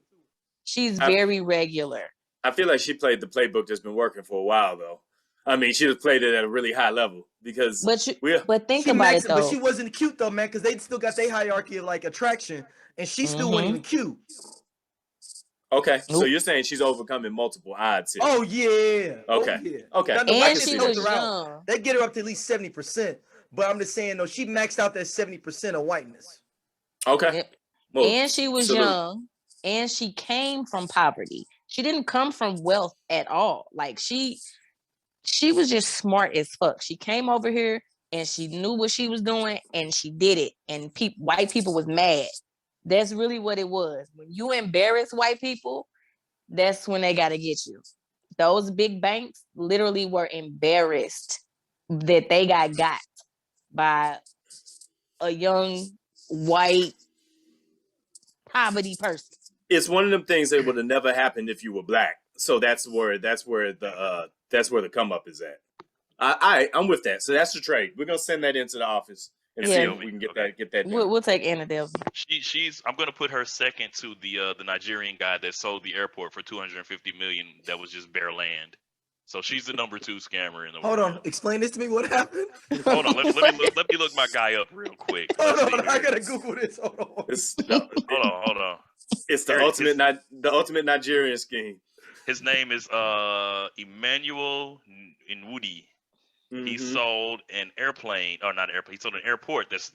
She's very regular. I feel like she played the playbook that's been working for a while, though. I mean, she just played it at a really high level because. But think about it though. But she wasn't cute though, man, because they still got their hierarchy of like attraction, and she still wasn't even cute. Okay, so you're saying she's overcoming multiple odds here. Oh yeah. Okay. And she was young. They get her up to at least 70%, but I'm just saying though, she maxed out that 70% of whiteness. Okay. Well, and she was young, and she came from poverty. She didn't come from wealth at all. Like she was just smart as fuck. She came over here and she knew what she was doing and she did it. And white people was mad. That's really what it was. When you embarrass white people, that's when they got to get you. Those big banks literally were embarrassed that they got by a young white poverty person. It's one of them things that would have never happened if you were black. So that's where the come up is at. I'm with that. So that's the trade. We're gonna send that into the office and see if we can get that. We'll take Anna Delvey. I'm gonna put her second to the Nigerian guy that sold the airport for $250 million. That was just bare land. So she's the number 2 scammer in the world. Hold on, explain this to me. What happened? Hold on, let me look my guy up real quick. Hold on, I gotta Google this. Hold on. It's the ultimate Nigerian scheme. His name is Emmanuel Nwudi. Mm-hmm. He sold an airplane, or not an airplane. He sold an airport. That's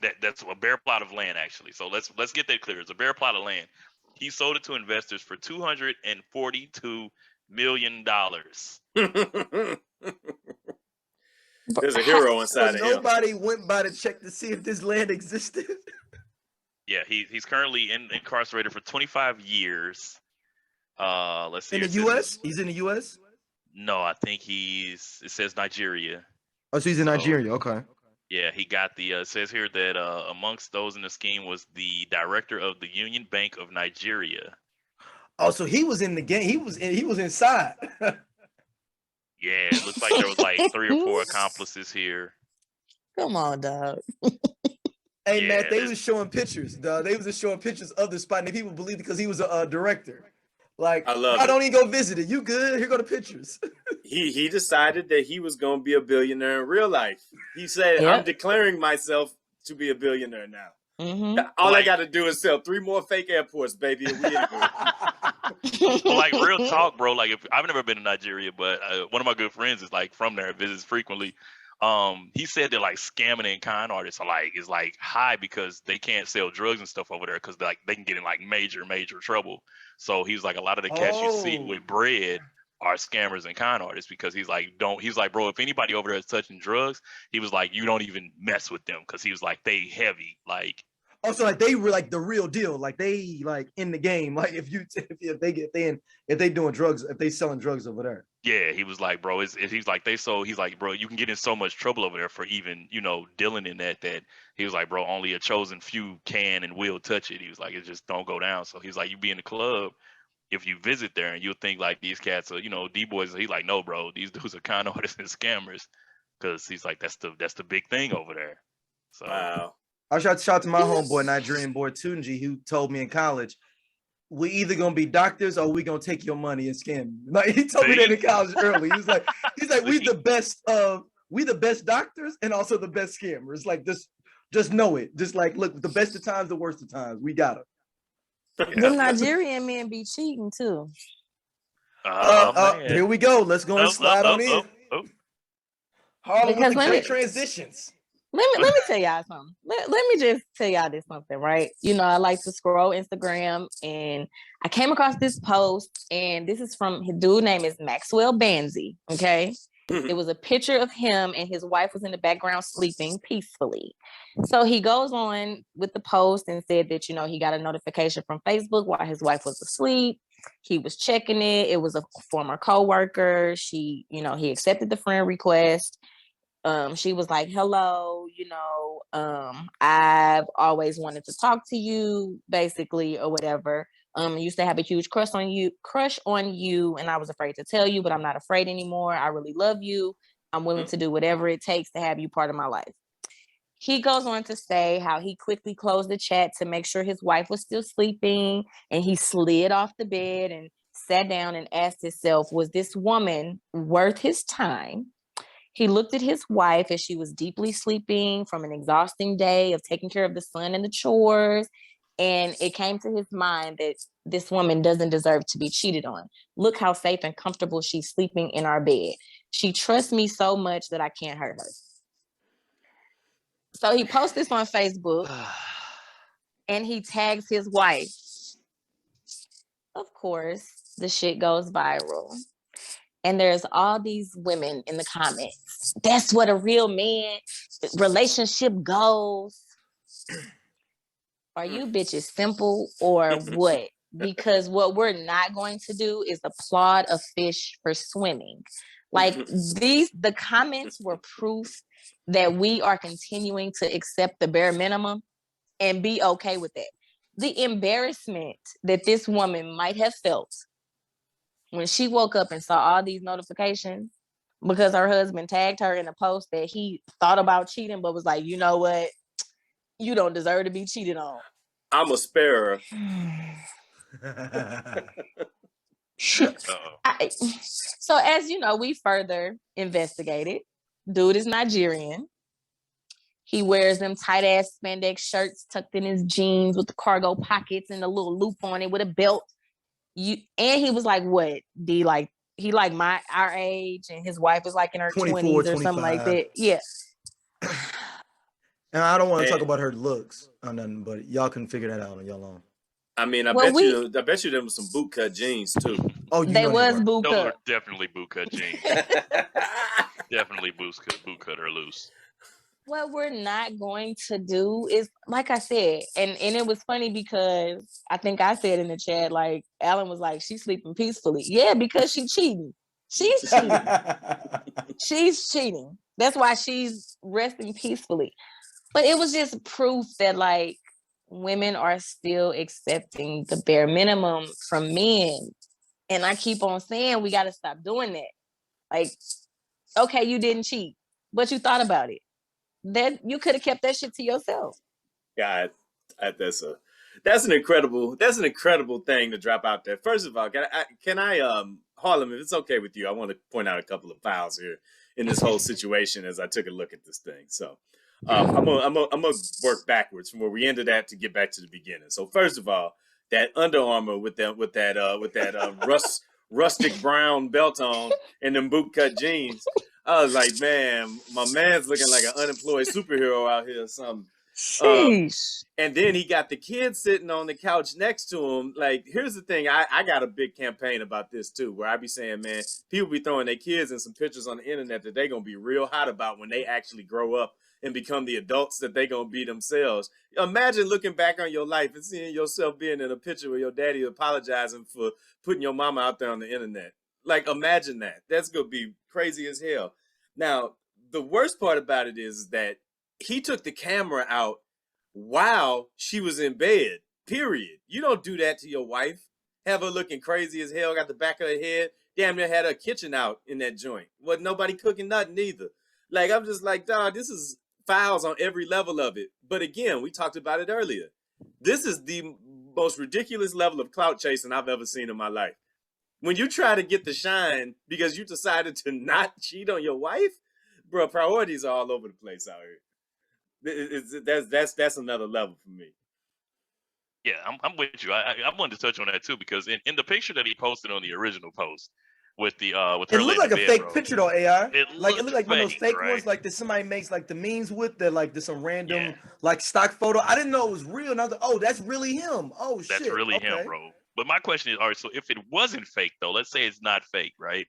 a bare plot of land, actually. So let's get that clear. It's a bare plot of land. He sold it to investors for $242 million. There's a hero inside of him. Nobody went by to check to see if this land existed. Yeah, he's currently incarcerated for 25 years. Let's see. In the U.S.? He's in the U.S.? No, I think it says Nigeria. Oh, so he's in Nigeria. Okay. Yeah, he got it says here that amongst those in the scheme was the director of the Union Bank of Nigeria. Oh, so he was in the game. He was inside. Yeah, it looks like there was like 3 or 4 accomplices here. Come on, dog. Hey, Matt, they was showing pictures, dog. They was just showing pictures of the spot, and people believe because he was a director. Like, I don't even go visit it. You good? Here go the pictures. He decided that he was going to be a billionaire in real life. He said, I'm declaring myself to be a billionaire now. Mm-hmm. All I got to do is sell 3 more fake airports, baby. And we like, real talk, bro. Like, I've never been to Nigeria, but one of my good friends is like from there, visits frequently. He said that like scamming and con artists is like high because they can't sell drugs and stuff over there because they can get in like major trouble. So he's like, a lot of the cats you see with bread are scammers and con artists because he's like, bro, if anybody over there is touching drugs, he was like, you don't even mess with them because he was like, they heavy. Like, also, like they were like the real deal, like they like in the game. Like if they doing drugs, if they selling drugs over there. Yeah, he was like, bro, he's like, bro, you can get in so much trouble over there for even, dealing in that he was like, bro, only a chosen few can and will touch it. He was like, it just don't go down. So he's like, you be in the club, if you visit there and you'll think like these cats are, D-boys. He's like, no, bro, these dudes are con artists and scammers. Cause he's like, that's the big thing over there. So wow. I shout to my homeboy, Nigerian boy Tunji, who told me in college, we either gonna be doctors or we gonna take your money and scam you. Like he told me that in college early. He's like, we the best doctors and also the best scammers. Like just know it. Just like look, the best of times, the worst of times, we got them. The Nigerian men be cheating too. Here we go. Let's go and slide on in. Harlem with the great transitions. Let me tell y'all something. Let me just tell y'all this something, right? You know, I like to scroll Instagram and I came across this post, and this is from his dude name is Maxwell Banzi. Okay. It was a picture of him and his wife was in the background sleeping peacefully. So he goes on with the post and said that, you know, he got a notification from Facebook while his wife was asleep. He was checking it. It was a former coworker. She, you know, he accepted the friend request. She was like, hello, you know, I've always wanted to talk to you, basically, or whatever. I used to have a huge crush on you, and I was afraid to tell you, but I'm not afraid anymore. I really love you. I'm willing to do whatever it takes to have you part of my life. He goes on to say how he quickly closed the chat to make sure his wife was still sleeping, and he slid off the bed and sat down and asked himself, was this woman worth his time? He looked at his wife as she was deeply sleeping from an exhausting day of taking care of the son and the chores. And it came to his mind that this woman doesn't deserve to be cheated on. Look how safe and comfortable she's sleeping in our bed. She trusts me so much that I can't hurt her. So he posts this on Facebook and he tags his wife. Of course, the shit goes viral. And there's all these women in the comments. That's what a real man relationship goes. Are you bitches simple or what? Because what we're not going to do is applaud a fish for swimming. Like the comments were proof that we are continuing to accept the bare minimum and be okay with it. The embarrassment that this woman might have felt when she woke up and saw all these notifications because her husband tagged her in a post that he thought about cheating, but was like, you know what? You don't deserve to be cheated on. I'm a sparer. So as you know, we further investigated. Dude is Nigerian. He wears them tight ass spandex shirts tucked in his jeans with the cargo pockets and a little loop on it with a belt. And he was like, what? He like our age, and his wife is like in her 20s or something like that. Yeah. And I don't want to talk about her looks or nothing, but y'all can figure that out on your own. I mean, I bet you there was some bootcut jeans too. Oh, they was bootcut. Those were definitely bootcut jeans. Definitely bootcut or loose. What we're not going to do is, like I said, and it was funny because I think I said in the chat, like Alan was like, she's sleeping peacefully. Yeah, because she's cheating. She's cheating. She's cheating. That's why she's resting peacefully. But it was just proof that like women are still accepting the bare minimum from men. And I keep on saying we got to stop doing that. Like, okay, you didn't cheat, but you thought about it. Then you could have kept that shit to yourself. God, that's an incredible thing to drop out there. First of all, can I Harlem, if it's okay with you, I want to point out a couple of fouls here in this whole situation as I took a look at this thing. So I'm gonna work backwards from where we ended at to get back to the beginning. So first of all, that Under Armour with that rustic brown belt on and them bootcut jeans. I was like, man, my man's looking like an unemployed superhero out here or something. And then he got the kids sitting on the couch next to him. Like, here's the thing. I got a big campaign about this, too, where I be saying, man, people be throwing their kids in some pictures on the internet that they going to be real hot about when they actually grow up and become the adults that they going to be themselves. Imagine looking back on your life and seeing yourself being in a picture with your daddy apologizing for putting your mama out there on the internet. Like, imagine that. That's going to be crazy as hell. Now, the worst part about it is that he took the camera out while she was in bed, period. You don't do that to your wife. Have her looking crazy as hell, got the back of her head. Damn near had her kitchen out in that joint. Wasn't nobody cooking nothing either. Like, I'm just like, dog, this is fouls on every level of it. But again, we talked about it earlier. This is the most ridiculous level of clout chasing I've ever seen in my life. When you try to get the shine because you decided to not cheat on your wife, bro, priorities are all over the place out here. That's another level for me. Yeah, I'm with you. I wanted to touch on that too because in the picture that he posted on the original post with the with her It looked like a fake picture though, AI. It looked like one of those fake ones, like that somebody makes like the memes with. That like there's some random like stock photo. I didn't know it was real. And I was like, oh, that's really him. Oh shit, that's really him, bro. But my question is, all right, so if it wasn't fake though, let's say it's not fake, right?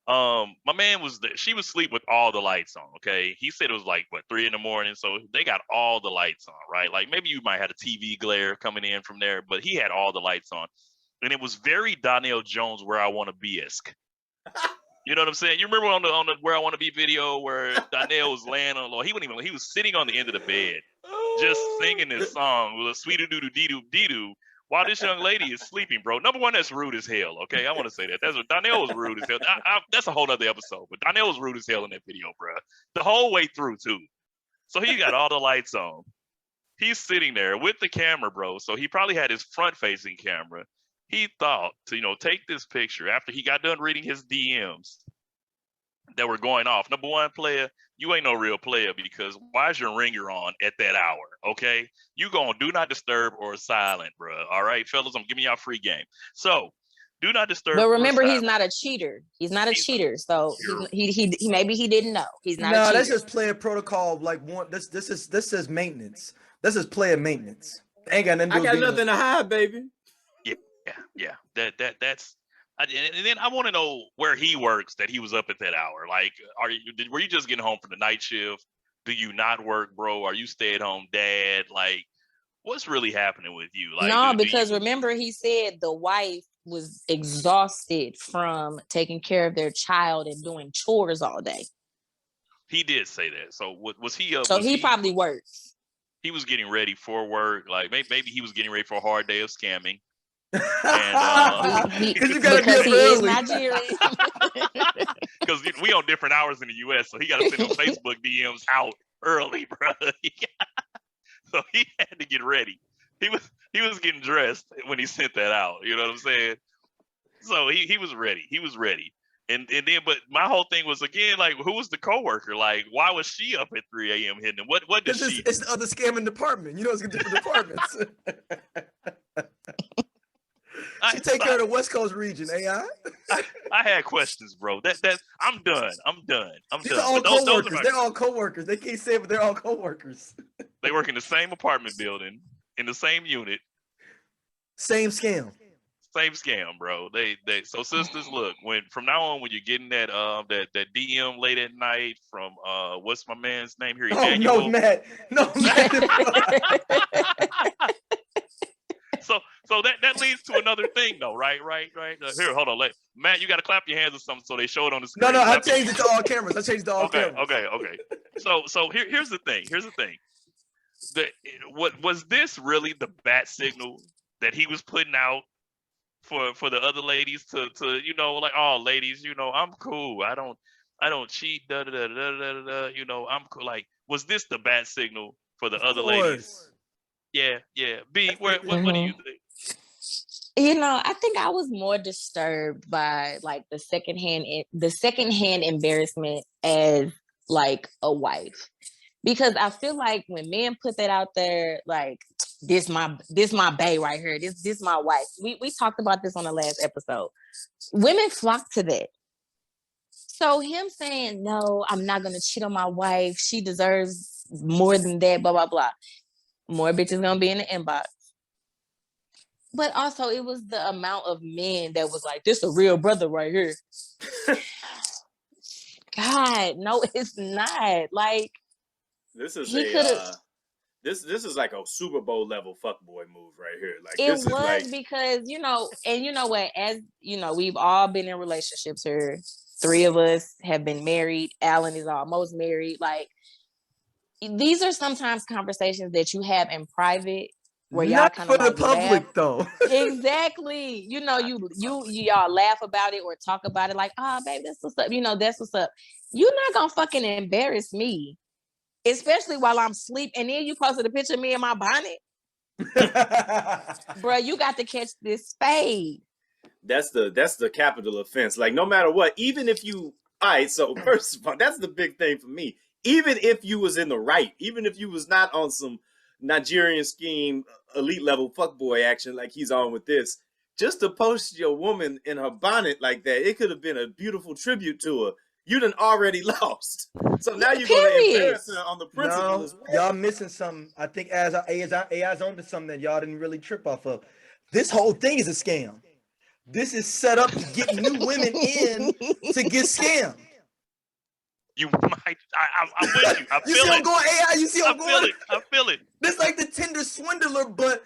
My man she was asleep with all the lights on. Okay, he said it was like 3 a.m, so they got all the lights on, right? Like maybe you might have a TV glare coming in from there, but he had all the lights on, and it was very Donnell Jones Where I Want to Be-esque. You know what I'm saying? You remember on the Where I Want to Be video where Donnell was laying on the floor? He was sitting on the end of the bed, just singing this song with a sweet doo doo dee doo dee doo. While this young lady is sleeping, bro. Number one, that's rude as hell. Okay, I want to say that. That's what Donnell was rude as hell. That's a whole other episode. But Donnell was rude as hell in that video, bro. The whole way through too. So he got all the lights on. He's sitting there with the camera, bro. So he probably had his front-facing camera. He thought to take this picture after he got done reading his DMs that were going off. Number one, player, you ain't no real player because why is your ringer on at that hour? Okay, you going do not disturb or silent, bro. All right, fellas, I'm giving y'all free game. So do not disturb. But remember, he's not a cheater. He's not a cheater. So he maybe he didn't know. He's not. No, that's just player protocol. Like this is maintenance. This is player maintenance. Ain't got nothing. I got nothing to hide, baby. Yeah. That's. And then I want to know where he works that he was up at that hour. Like, were you just getting home from the night shift? Do you not work, bro? Are you stay-at-home dad? Like, what's really happening with you? Like, no, because remember he said the wife was exhausted from taking care of their child and doing chores all day. He did say that. So was he? So he probably works. He was getting ready for work. Like maybe he was getting ready for a hard day of scamming. And because he is Nigerian. Because we on different hours in the U.S., so he got to send those Facebook DMs out early, bro. So he had to get ready. He was getting dressed when he sent that out. You know what I'm saying? So he was ready. He was ready. And then, but my whole thing was again like, who was the coworker? Like, why was she up at 3 a.m. hitting him? What did she? It's the other scamming department. You know, it's different departments. She take care of the West Coast region, AI. I had questions, bro. I'm done. These are all coworkers. They're all coworkers. They can't say it, but they're all coworkers. They work in the same apartment building, in the same unit. Same scam. Same scam, bro. They so sisters, look, from now on when you're getting that DM late at night from what's my man's name here? Emmanuel. No, Matt. So that leads to another thing though, right? Here, hold on. Matt, you got to clap your hands or something so they show it on the screen. No, I changed it to all cameras. Okay. So here's the thing. What was this really the bat signal that he was putting out for the other ladies to like, oh ladies, I'm cool. I don't cheat. I'm cool. Like, was this the bat signal for the other ladies? Yeah. B, what do you think? I think I was more disturbed by like the secondhand embarrassment as like a wife, because I feel like when men put that out there, like this my bae right here, this my wife. We talked about this on the last episode. Women flock to that. So him saying, no, I'm not gonna cheat on my wife. She deserves more than that. Blah blah blah. More bitches gonna be in the inbox. But also, it was the amount of men that was like, this a real brother right here. God, no, it's not. Like, this is this is like a Super Bowl level fuckboy move right here. Like, it was because, and you know what, as we've all been in relationships here. 3 of us have been married. Alan is almost married. Like, these are sometimes conversations that you have in private where y'all kind of for the public laugh. Though. Exactly. Y'all laugh about it or talk about it like, oh, baby, that's what's up. That's what's up. You're not gonna fucking embarrass me, especially while I'm asleep. And then you posted a picture of me in my bonnet. Bro, you got to catch this fade. That's the capital offense. Like, no matter what, even if you, all right, so first of all, that's the big thing for me. Even if you was in the right, even if you was not on some Nigerian scheme, elite level fuckboy action like he's on with this, just to post your woman in her bonnet like that, it could have been a beautiful tribute to her. You done already lost. So now you're going to embarrass her on the principle as well. Y'all missing something. I think AI's onto something that y'all didn't really trip off of. This whole thing is a scam. This is set up to get new women in to get scammed. You might. I'm with you. I feel You see it. I'm going AI? You see I'm going? I feel it. This like the Tinder swindler, but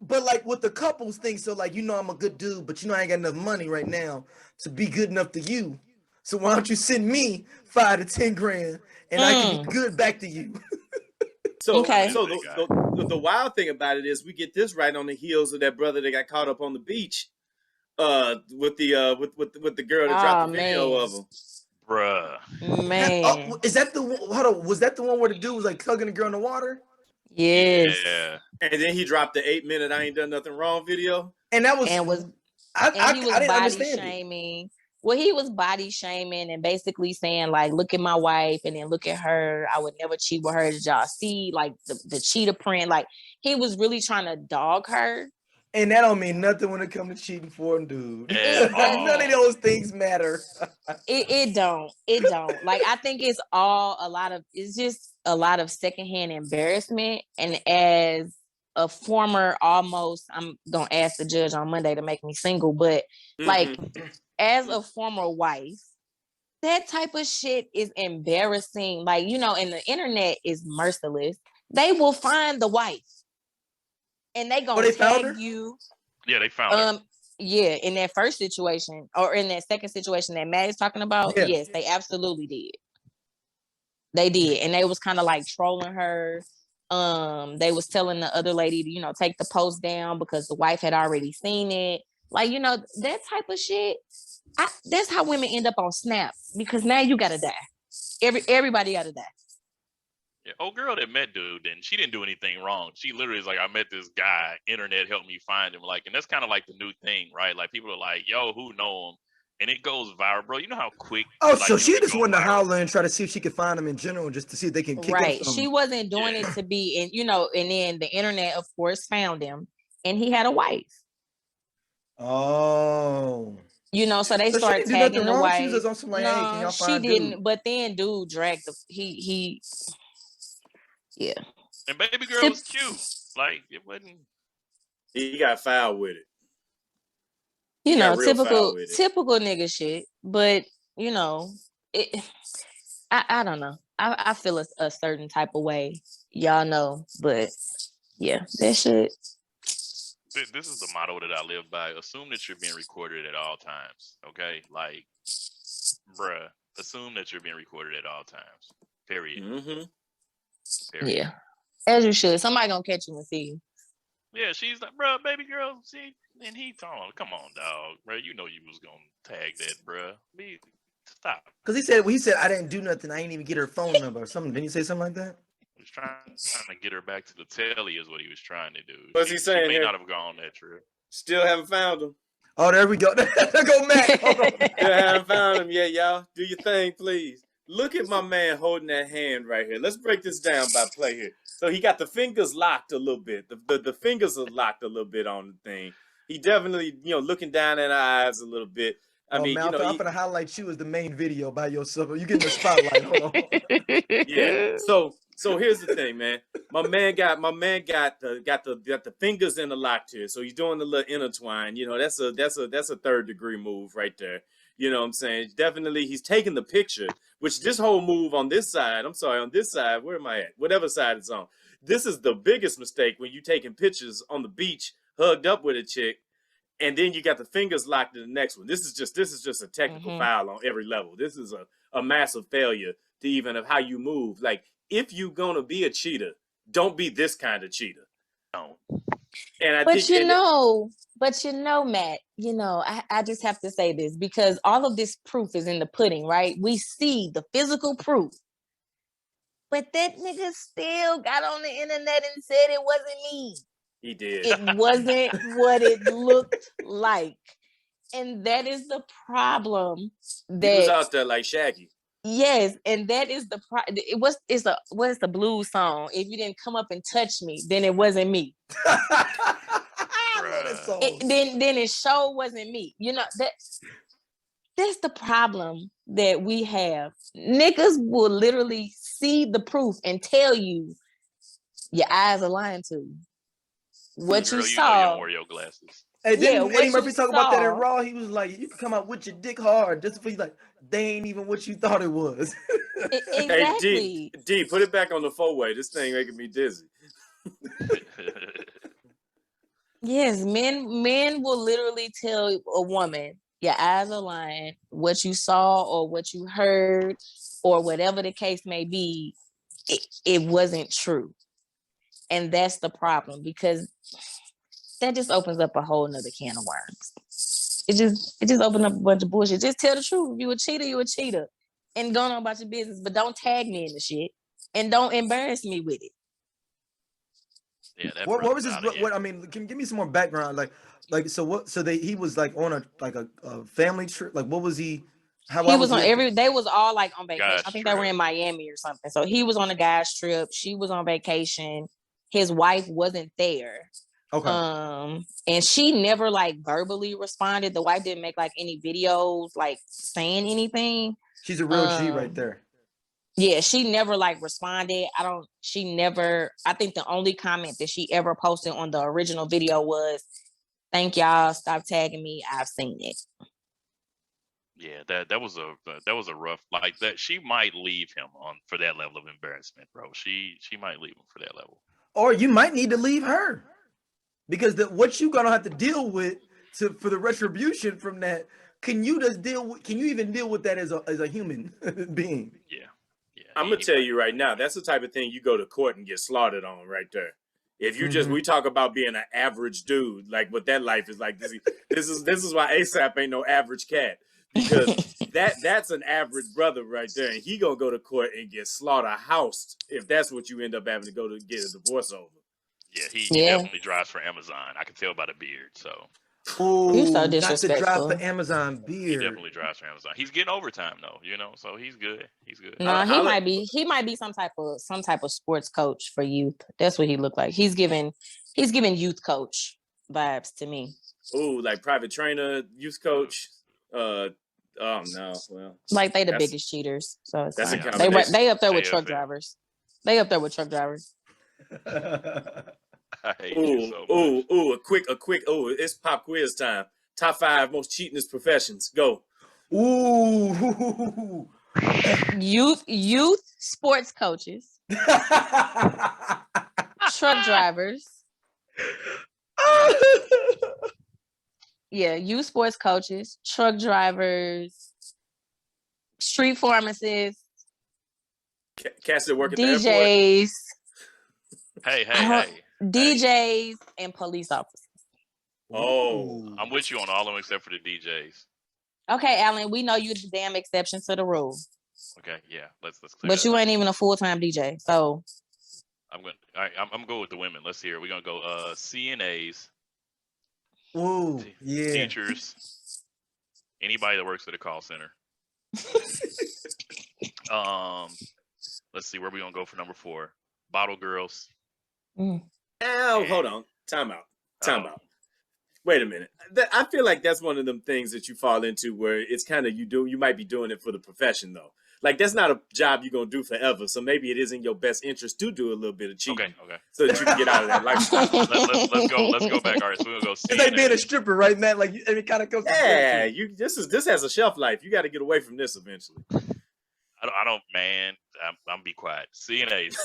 like with the couples thing. So like, I'm a good dude, but I ain't got enough money right now to be good enough to you. So why don't you send me 5 to 10 grand and I can be good back to you? So, Okay. so the wild thing about it is we get this right on the heels of that brother that got caught up on the beach, with the girl that dropped the video of him. Bruh. Man. Is that the one? Hold on, was that the one where the dude was like tugging the girl in the water? Yes. Yeah. And then he dropped the 8-minute "I ain't done nothing wrong" video. And that was And he was I didn't body understand shaming. Well, he was body shaming and basically saying, like, look at my wife and then look at her. I would never cheat with her. Did y'all see like the cheetah print? Like, he was really trying to dog her. And that don't mean nothing when it comes to cheating for a dude. None of those things matter. It don't. Like, I think it's just a lot of secondhand embarrassment. And as a former almost, I'm gonna ask the judge on Monday to make me single, but like as a former wife, that type of shit is embarrassing. Like, and the internet is merciless. They will find the wife and they gonna tag you. Yeah, they found her. Yeah, in that first situation or in that second situation that Matt is talking about, yes, they absolutely did. They did. And they was kind of like trolling her. They was telling the other lady to, take the post down because the wife had already seen it. Like, that type of shit. That's how women end up on Snap, because now you gotta die. Everybody gotta die. Yeah. Oh, girl that met dude, and she didn't do anything wrong. She literally is like, I met this guy. Internet helped me find him. Like, and that's kind of like the new thing, right? Like, people are like, yo, who know him? And it goes viral, bro. You know how quick. Oh, like, so she just wanted to holler and try to see if she could find him in general, just to see if they can kick right. up something. She wasn't doing it to be, and then the internet, of course, found him, and he had a wife. Oh. So they started tagging the wife. She was just on some like, hey, can y'all find she didn't. dude? But then dude dragged yeah. And baby girl was cute. Like, it wasn't. He got foul with it. Typical nigga shit. But I don't know. I feel a certain type of way, y'all know. But yeah, that shit. This is the motto that I live by. Assume that you're being recorded at all times. Okay? Like, bruh, assume that you're being recorded at all times. Period. Period. Yeah. As you should. Somebody gonna catch you and see you. Yeah, she's like, bruh, baby girl, see? And he told him, come on, dog. Bruh, you know you was gonna tag that, bruh. Stop. Because he said, I didn't do nothing. I didn't even get her phone number or something. Didn't he say something like that? He was trying to get her back to the telly is what he was trying to do. What's he saying? He may not have gone that trip. Still haven't found him. Oh, there we go. There go Matt. Still haven't found him yet, y'all. Do your thing, please. Look at my man holding that hand right here. Let's break this down by play here. So he got the fingers locked a little bit. The fingers are locked a little bit on the thing. He definitely, looking down in her eyes a little bit. I mean, man, I'm gonna highlight you as the main video by yourself. You getting the spotlight. Hold on. Yeah. So here's the thing, man. My man got the fingers in the locked here. So he's doing the little intertwine. That's a third degree move right there. You know what I'm saying? Definitely, he's taking the picture. Which this whole move on this side, on this side, where am I at? Whatever side it's on. This is the biggest mistake when you taking pictures on the beach, hugged up with a chick, and then you got the fingers locked in the next one. This is just a technical foul on every level. This is a massive failure to even of how you move. Like, if you gonna be a cheater, don't be this kind of cheater. No. And I think Matt, I just have to say this because all of this proof is in the pudding, right? We see the physical proof. But that nigga still got on the internet and said it wasn't me. He did. It wasn't what it looked like. And that is the problem. He was out there like Shaggy. Yes, and that is the what is the blues song? If you didn't come up and touch me, then it wasn't me. I love that song. Then it sure wasn't me. You know that's the problem that we have. Niggas will literally see the proof and tell you your eyes are lying to you. What Girl, you saw. You know your Oreo glasses. Hey, didn't Yeah, Eddie Murphy talk about that in saw. Raw? He was like, you can come out with your dick hard just for you, like, they ain't even what you thought it was. Exactly. Hey, D, put it back on the 4-way. This thing making me dizzy. Yes, men will literally tell a woman, your eyes are lying, what you saw or what you heard or whatever the case may be, it wasn't true. And that's the problem, because that just opens up a whole nother can of worms. It just opens up a bunch of bullshit. Just tell the truth. You a cheater. And go on about your business, but don't tag me in the shit. And don't embarrass me with it. Yeah, what was his? What I mean, can you give me some more background? Like so what? So he was like on a family trip. Like what was he? He was on they was all like on vacation. Guys I think trip. they were in Miami or something. So he was on a guy's trip. She was on vacation. His wife wasn't there. Okay. And she never like verbally responded. The wife didn't make like any videos like saying anything. She's a real G right there. Yeah, she never like responded. I think the only comment that she ever posted on the original video was, "Thank y'all, stop tagging me. I've seen it." Yeah, that was a rough, like that. She might leave him for that level of embarrassment, bro. She might leave him for that level. Or you might need to leave her, because what you gonna have to deal with for the retribution from that. Can you even deal with that as a human being? Yeah. I'm gonna tell you right now, that's the type of thing you go to court and get slaughtered on right there. If you we talk about being an average dude, like what that life is like. This is why ASAP ain't no average cat, because that's an average brother right there, and he gonna go to court and get slaughterhoused if that's what you end up having to go to get a divorce over. Yeah, he definitely drives for Amazon. I can tell by the beard. So. Oh, you're so not to drive disrespectful. for Amazon beer. He definitely drives for Amazon. He's getting overtime though, so he's good. No, he might be some type of sports coach for youth. That's what he looked like. He's giving youth coach vibes to me. Oh, like private trainer, youth coach. Oh no, well, like they the biggest cheaters. So it's that's fine. They up there with truck drivers. They up there with truck drivers. A quick. It's pop quiz time. Top 5 most cheatingest professions. Go. Ooh. Youth sports coaches. Truck drivers. Yeah, youth sports coaches, truck drivers, street pharmacists, cats that work at DJs. the airport. Hey. DJs and police officers. Oh, I'm with you on all of them except for the DJs. Okay, Alan, we know you're the damn exception to the rule. Okay, yeah, let's clear. But you ain't even a full-time DJ, so I'm going with the women. Let's hear it. We're gonna go CNAs. Ooh, yeah. Teachers. Anybody that works at a call center. Let's see where we gonna go for number 4. Bottle girls. Ow, hold on. Time out. Wait a minute. I feel like that's one of them things that you fall into where it's kind of you might be doing it for the profession though. Like that's not a job you're gonna do forever. So maybe it is in your best interest to do a little bit of cheating. Okay. So that you can get out of that lifestyle. Let's go back. All right, so we're gonna go. It's like being a stripper, right, Matt? Like it kind of comes. Yeah, this has a shelf life. You got to get away from this eventually. I don't, man. I'm be quiet. CNAs.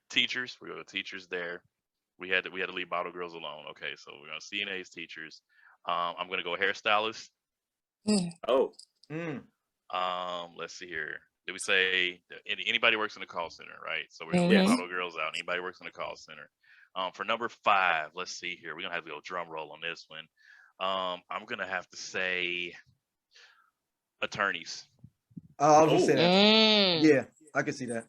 Teachers. We're going to teachers there. We had to leave bottle girls alone. Okay, so we're going to CNAs, teachers. I'm going to go hairstylists. Oh. Let's see here. Did we say anybody works in the call center, right? So we're going to leave bottle girls out. Anybody works in the call center. For number 5, let's see here. We're going to have to go drum roll on this one. I'm going to have to say attorneys. I was going to say that. Yeah, I can see that.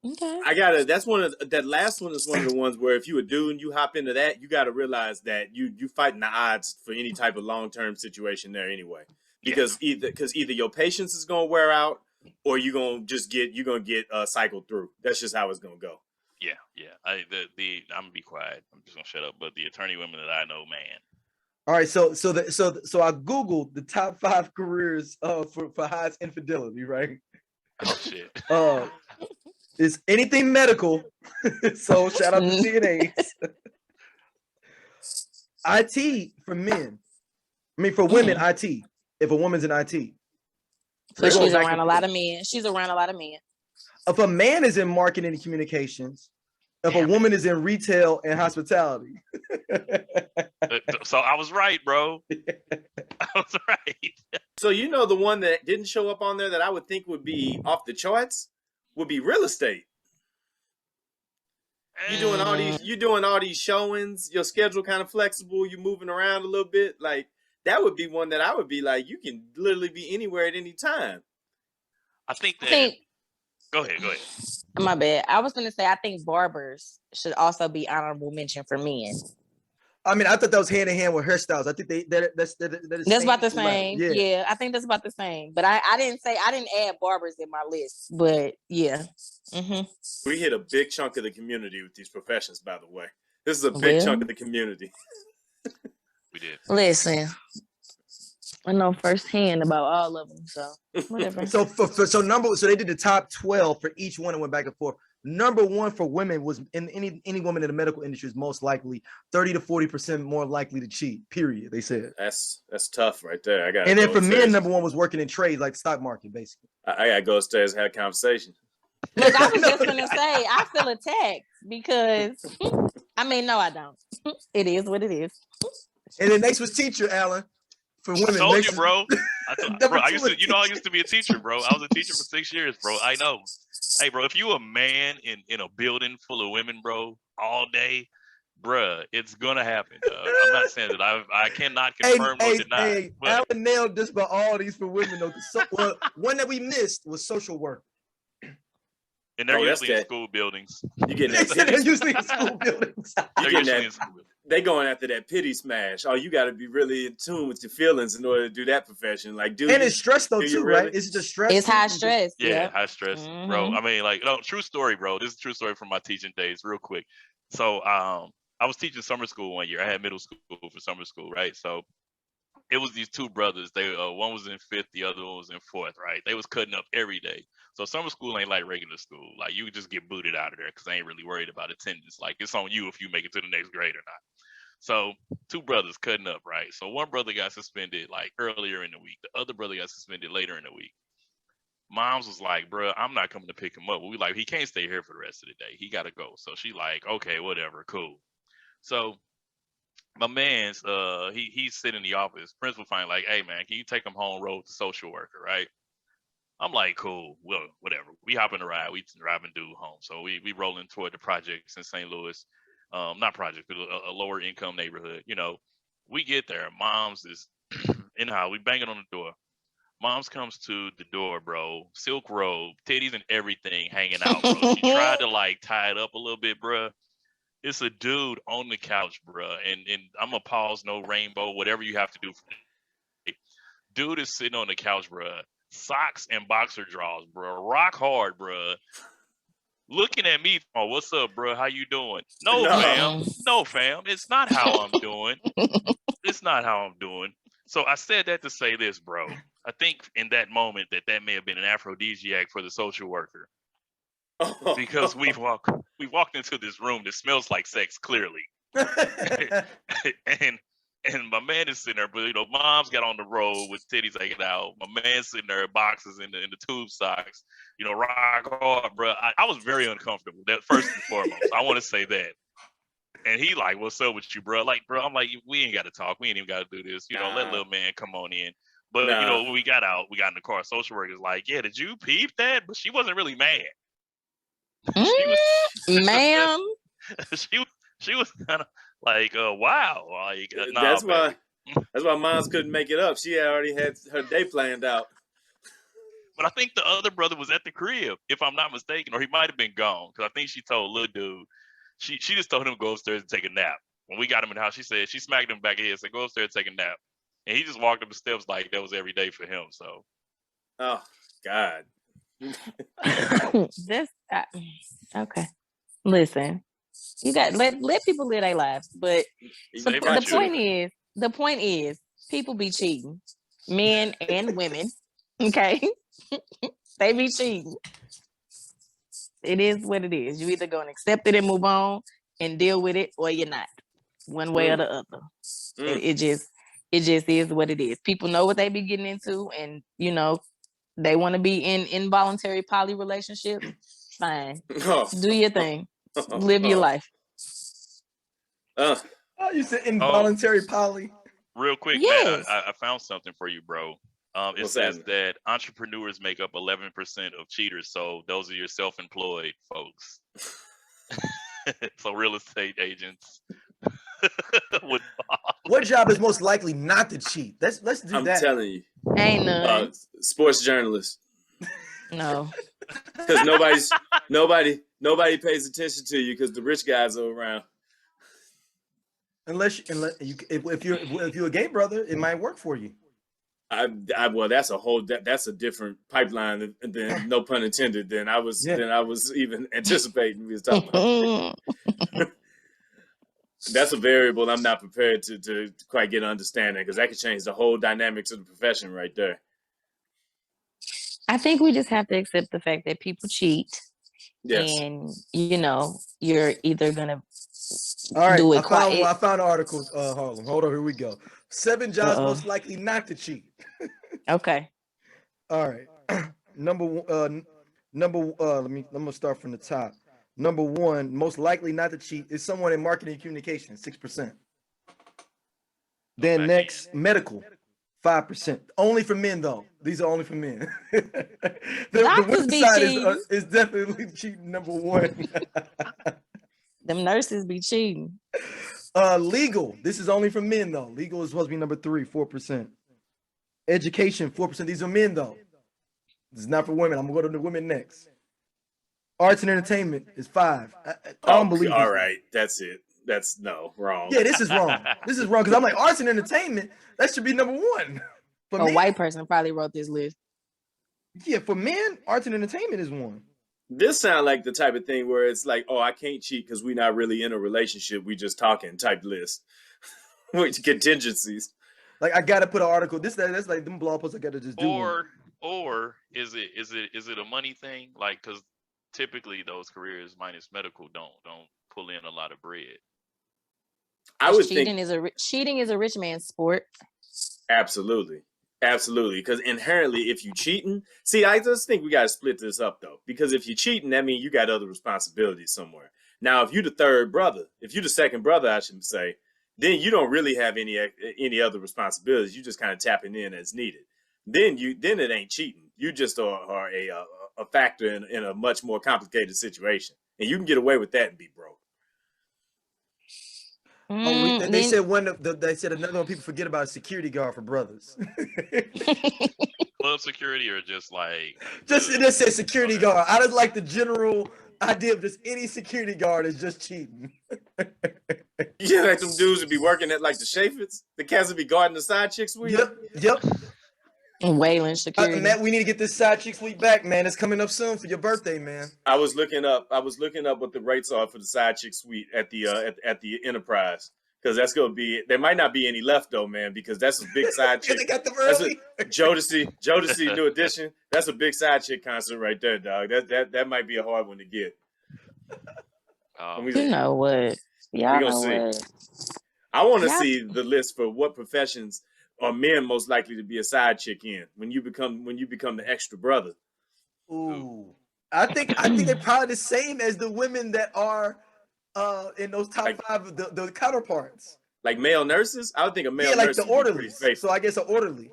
Okay. That's that last one is one of the ones where if you a dude and you hop into that, you got to realize that you fighting the odds for any type of long-term situation there anyway. Because either your patience is going to wear out or you're going to get cycled through. That's just how it's going to go. Yeah. I'm gonna be quiet. I'm just gonna shut up. But the attorney women that I know, man. All right, so I googled the top 5 careers for highest infidelity, right? Oh shit. It's anything medical. So shout out to CNAs. IT for men. I mean for women, IT. If a woman's in IT. So she's around a lot of men. She's around a lot of men. If a man is in marketing and communications, if a woman is in retail and hospitality. So I was right, bro. I was right. So you know the one that didn't show up on there that I would think would be off the charts would be real estate. You're doing all these showings, your schedule kind of flexible, you're moving around a little bit. Like that would be one that I would be like, you can literally be anywhere at any time. I think that Go ahead. My bad. I was gonna say I think barbers should also be honorable mention for men. I mean, I thought that was hand in hand with hairstyles. I think that's about the same. Yeah, I think that's about the same. But I didn't add barbers in my list. But yeah. Mm-hmm. We hit a big chunk of the community with these professions, by the way. This is a big chunk of the community. We did. Listen, I know firsthand about all of them, so whatever. So they did the top 12 for each one and went back and forth. Number 1 for women was in any woman in the medical industry is most likely 30 to 40% more likely to cheat. Period. They said that's tough right there. And then for men, number 1 was working in trades like stock market, basically. I gotta go upstairs and have a conversation. Look, I was just gonna say I feel attacked because I mean, no, I don't. It is what it is. And then next was teacher, Alan. For women, I told you, bro. I used to be a teacher, bro. I was a teacher for 6 years, bro. I know. Hey, bro, if you a man in a building full of women, bro, all day, bruh, it's gonna happen. I'm not saying that I cannot confirm or deny. But Alan nailed just about all these for women, though. One that we missed was social work. And they're usually in school buildings. You getting that? They're usually in school buildings. They going after that pity smash. Oh, you got to be really in tune with your feelings in order to do that profession. Like, it's stress though too, really? Right? It's just stress. It's high stress. Yeah, high stress, bro. I mean, like, no, true story, bro. This is a true story from my teaching days, real quick. So, I was teaching summer school one year. I had middle school for summer school, right? So, it was these two brothers. They one was in 5th, the other one was in 4th, right? They was cutting up every day. So summer school ain't like regular school. Like you could just get booted out of there because they ain't really worried about attendance. Like it's on you if you make it to the next grade or not. So 2 brothers cutting up, right? So one brother got suspended like earlier in the week. The other brother got suspended later in the week. Mom's was like, bro, I'm not coming to pick him up. We like, he can't stay here for the rest of the day. He got to go. So she like, okay, whatever, cool. So my man's he's sitting in the office. Principal finally like, hey man, can you take him home road to social worker, right? I'm like, cool, well, whatever. We hop in the ride, we driving dude home. So we rolling toward the projects in St. Louis. Not project, but a lower income neighborhood. You know, we get there. Mom's is in the house. We banging on the door. Mom's comes to the door, bro. Silk robe, titties and everything hanging out, bro. She tried to like tie it up a little bit, bro. It's a dude on the couch, bro. And I'm gonna pause, no rainbow, whatever you have to do. Dude is sitting on the couch, bro. Socks and boxer drawers, bro. Rock hard, bro. Looking at me, oh, what's up, bro? How you doing? No, fam. No, fam. It's not how I'm doing. It's not how I'm doing. So I said that to say this, bro. I think in that moment that may have been an aphrodisiac for the social worker. Because we walked into this room that smells like sex, clearly. And my man is sitting there, but you know, mom's got on the road with titties hanging out. My man's sitting there, boxes in the tube socks, you know, rock hard, bro. I was very uncomfortable. That first and foremost, I want to say that. And he like, what's up with you, bro? Like, bro, I'm like, we ain't got to talk. We ain't even got to do this. You know, let little man come on in. But you know, when we got out, we got in the car. Social worker's like, yeah, did you peep that? But she wasn't really mad. Ma'am. She was kind of like, wow. Like, that's why moms couldn't make it up. She already had her day planned out. But I think the other brother was at the crib, if I'm not mistaken, or he might have been gone. Because I think she told little dude, she just told him to go upstairs and take a nap. When we got him in the house, she said she smacked him back in the head, said, "Go upstairs and take a nap." And he just walked up the steps like that was every day for him. So, Oh God. That's okay. Listen, you got let people live their lives, but the point is, people be cheating, men and women. Okay, they be cheating. It is what it is. You either gonna accept it and move on and deal with it, or you're not. One way or the other. It just is what it is. People know what they be getting into, and they want to be in involuntary poly relationships. Fine, do your thing, live your life. You said involuntary poly. Real quick, yes. Matt, I found something for you, bro. It says that entrepreneurs make up 11% of cheaters. So those are your self-employed folks. So real estate agents. What job is most likely not to cheat? Let's do I'm that. I'm telling you. Ain't none. Sports journalist. No. Because nobody pays attention to you because the rich guys are around. Unless if you're a gay brother, it might work for you. Well, that's a different pipeline than no pun intended. Than I was even anticipating we was talking about. That's a variable I'm not prepared to quite get understanding, because that could change the whole dynamics of the profession right there. I think we just have to accept the fact that people cheat. Yes. And you're either gonna all right, do it I found an article, Harlem. Hold on, here we go. 7 jobs most likely not to cheat. Okay. All right. I'm gonna start from the top. Number 1, most likely not to cheat is someone in marketing and communication, 6%. Then next, medical, 5%. Only for men, though. These are only for men. the women's side is definitely cheating, number 1. Them nurses be cheating. Legal. This is only for men, though. Legal is supposed to be number 3, 4%. Education, 4%. These are men, though. This is not for women. I'm gonna go to the women next. Arts and entertainment is 5. I don't believe it. All right, that's it. That's wrong. Yeah, this is wrong. This is wrong, because I'm like, arts and entertainment, that should be number 1. A white person probably wrote this list. Yeah, for men, arts and entertainment is 1. This sounds like the type of thing where it's like, oh, I can't cheat because we're not really in a relationship. We just talking type list with contingencies. Like, I gotta put an article. That's like them blog posts I gotta just do. Or is it a money thing? Like, because typically those careers minus medical don't pull in a lot of bread. Cheating is a rich man's sport. Absolutely. Because inherently, if you cheating, see, I just think we got to split this up, though. Because if you're cheating, that means you got other responsibilities somewhere. Now, if you're the second brother, I should say, then you don't really have any other responsibilities. You just kind of tapping in as needed. Then it ain't cheating. You just are a factor in a much more complicated situation, and you can get away with that and be broke. They said they said another one people forget about is security guard for brothers. Club security, or just it says security guard. I just like the general idea of just any security guard is just cheating. Yeah, like them dudes would be working at like the Chaffetz. The cats would be guarding the side chick suite. Yep. Whaling security. Matt, we need to get this side chick suite back, man. It's coming up soon for your birthday, man. I was looking up what the rates are for the side chick suite at the Enterprise, because that's gonna be, there might not be any left though, man, because that's a big side chick. They got them early. Jodeci New Edition. That's a big side chick concert right there, dog. That might be a hard one to get. You know what? Y'all know what? I want to see the list for what professions are men most likely to be a side chick in when you become the extra brother. Ooh, I think they're probably the same as the women that are in those top 5 the counterparts. Like male nurses, I would think a male nurse. Like the orderlies. So I guess an orderly.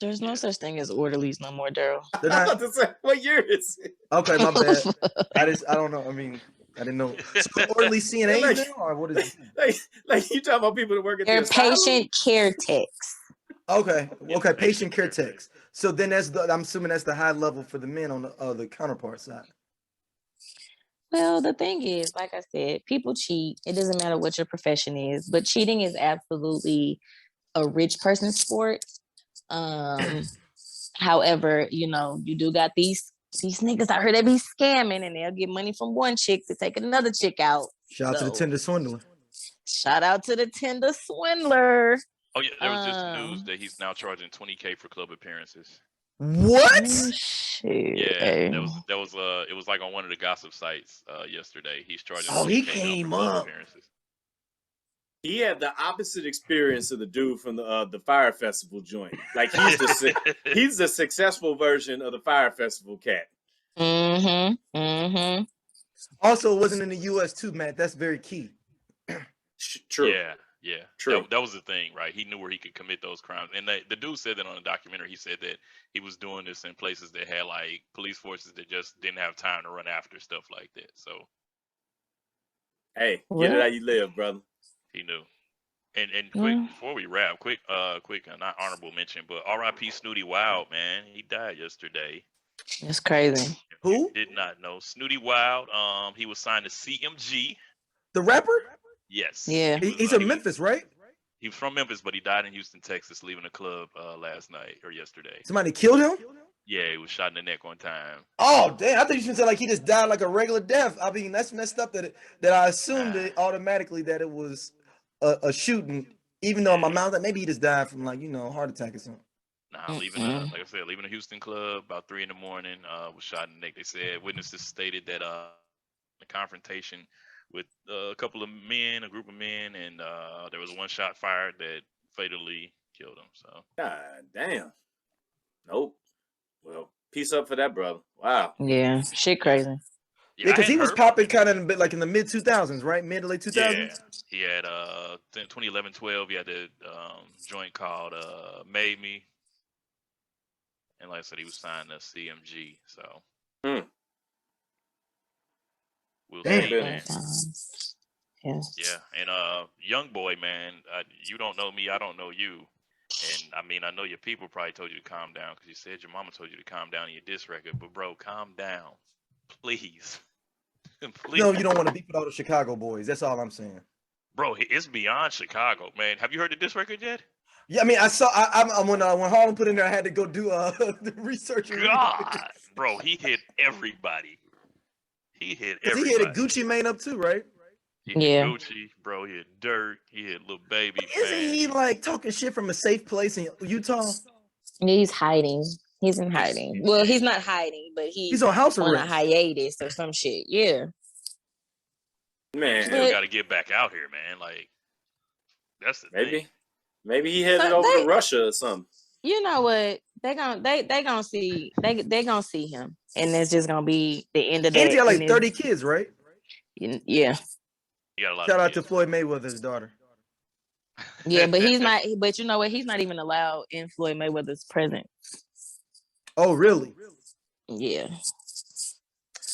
There's no such thing as orderlies no more, Darryl. I'm about to say, what year is it? Okay, my bad. I don't know. I mean, I didn't know. So orderly CNA now, or what is it? Like you talking about people that work at They're patient care techs. Okay, patient care techs. So then I'm assuming that's the high level for the men on the counterpart side. Well, the thing is, like I said, people cheat. It doesn't matter what your profession is, but cheating is absolutely a rich person's sport. However, you do got these niggas out here that be scamming, and they'll get money from one chick to take another chick out. Shout out to the Tinder swindler. Shout out to the Tinder swindler. Oh yeah, there was just news that he's now charging $20,000 for club appearances. What? Oh, shit. Yeah, that was it was like on one of the gossip sites yesterday. He's charging. Oh, he $20,000 came for club up. appearances. He had the opposite experience of the dude from the Fire Festival joint. Like he's the successful version of the Fire Festival cat. Also, it wasn't in the U.S. too, Matt. That's very key. True. Yeah. True. That was the thing, right? He knew where he could commit those crimes. And the dude said that on the documentary. He said that he was doing this in places that had like police forces that just didn't have time to run after stuff like that. So, hey, get it how you live, brother. He knew. And quick, before we wrap, quick, not honorable mention, but R.I.P. Snooty Wild, man. He died yesterday. That's crazy. Who? Did not know. Snooty Wild. He was signed to CMG. The rapper? Yes. Yeah. He's from Memphis, right? He was from Memphis, but he died in Houston, Texas, leaving a club last night or yesterday. Somebody killed him? Yeah, he was shot in the neck one time. Oh, damn. I thought you should say like he just died like a regular death. I mean, that's messed up that I assumed it automatically that it was a shooting, even though in my mouth that maybe he just died from like, heart attack or something. Nah, like I said, leaving a Houston club about 3 a.m, was shot in the neck. They said witnesses stated that the confrontation with a couple of men, a group of men, and there was one shot fired that fatally killed him. So, God damn. Nope. Well, peace up for that, brother. Wow. Yeah, shit crazy. Yeah, because he was popping kind of like in the mid 2000s, right? Mid to late 2000s. Yeah, he had 2011-12. He had the joint called "Made Me," and like I said, he was signed to CMG. So we'll see, man. Yeah, and young boy, man, you don't know me, I don't know you, and I mean, I know your people probably told you to calm down because you said your mama told you to calm down in your diss record, but bro, calm down, please. Please. No, you don't want to beef with all the Chicago boys. That's all I'm saying. Bro, it's beyond Chicago, man. Have you heard the diss record yet? Yeah, I mean, I saw. When Harlem put in there, I had to go do the research. God, bro, he hit everybody. He hit everybody. He hit a Gucci Mane up too, right? He hit Gucci, bro. He hit Dirt. He hit Lil Baby. Isn't he like talking shit from a safe place in Utah? He's hiding. He's in hiding. Well, he's not hiding, but he's on house arrest, on a hiatus or some shit. Yeah. Man, still got to get back out here, man. Like, that's the thing. Maybe he headed over to Russia or something. You know what? They gonna see him, and it's just gonna be the end of that. And he got like 30 kids, right? Yeah. Shout out to Floyd Mayweather's daughter. Yeah, but he's not. But you know what? He's not even allowed in Floyd Mayweather's presence. Oh, really? Yeah.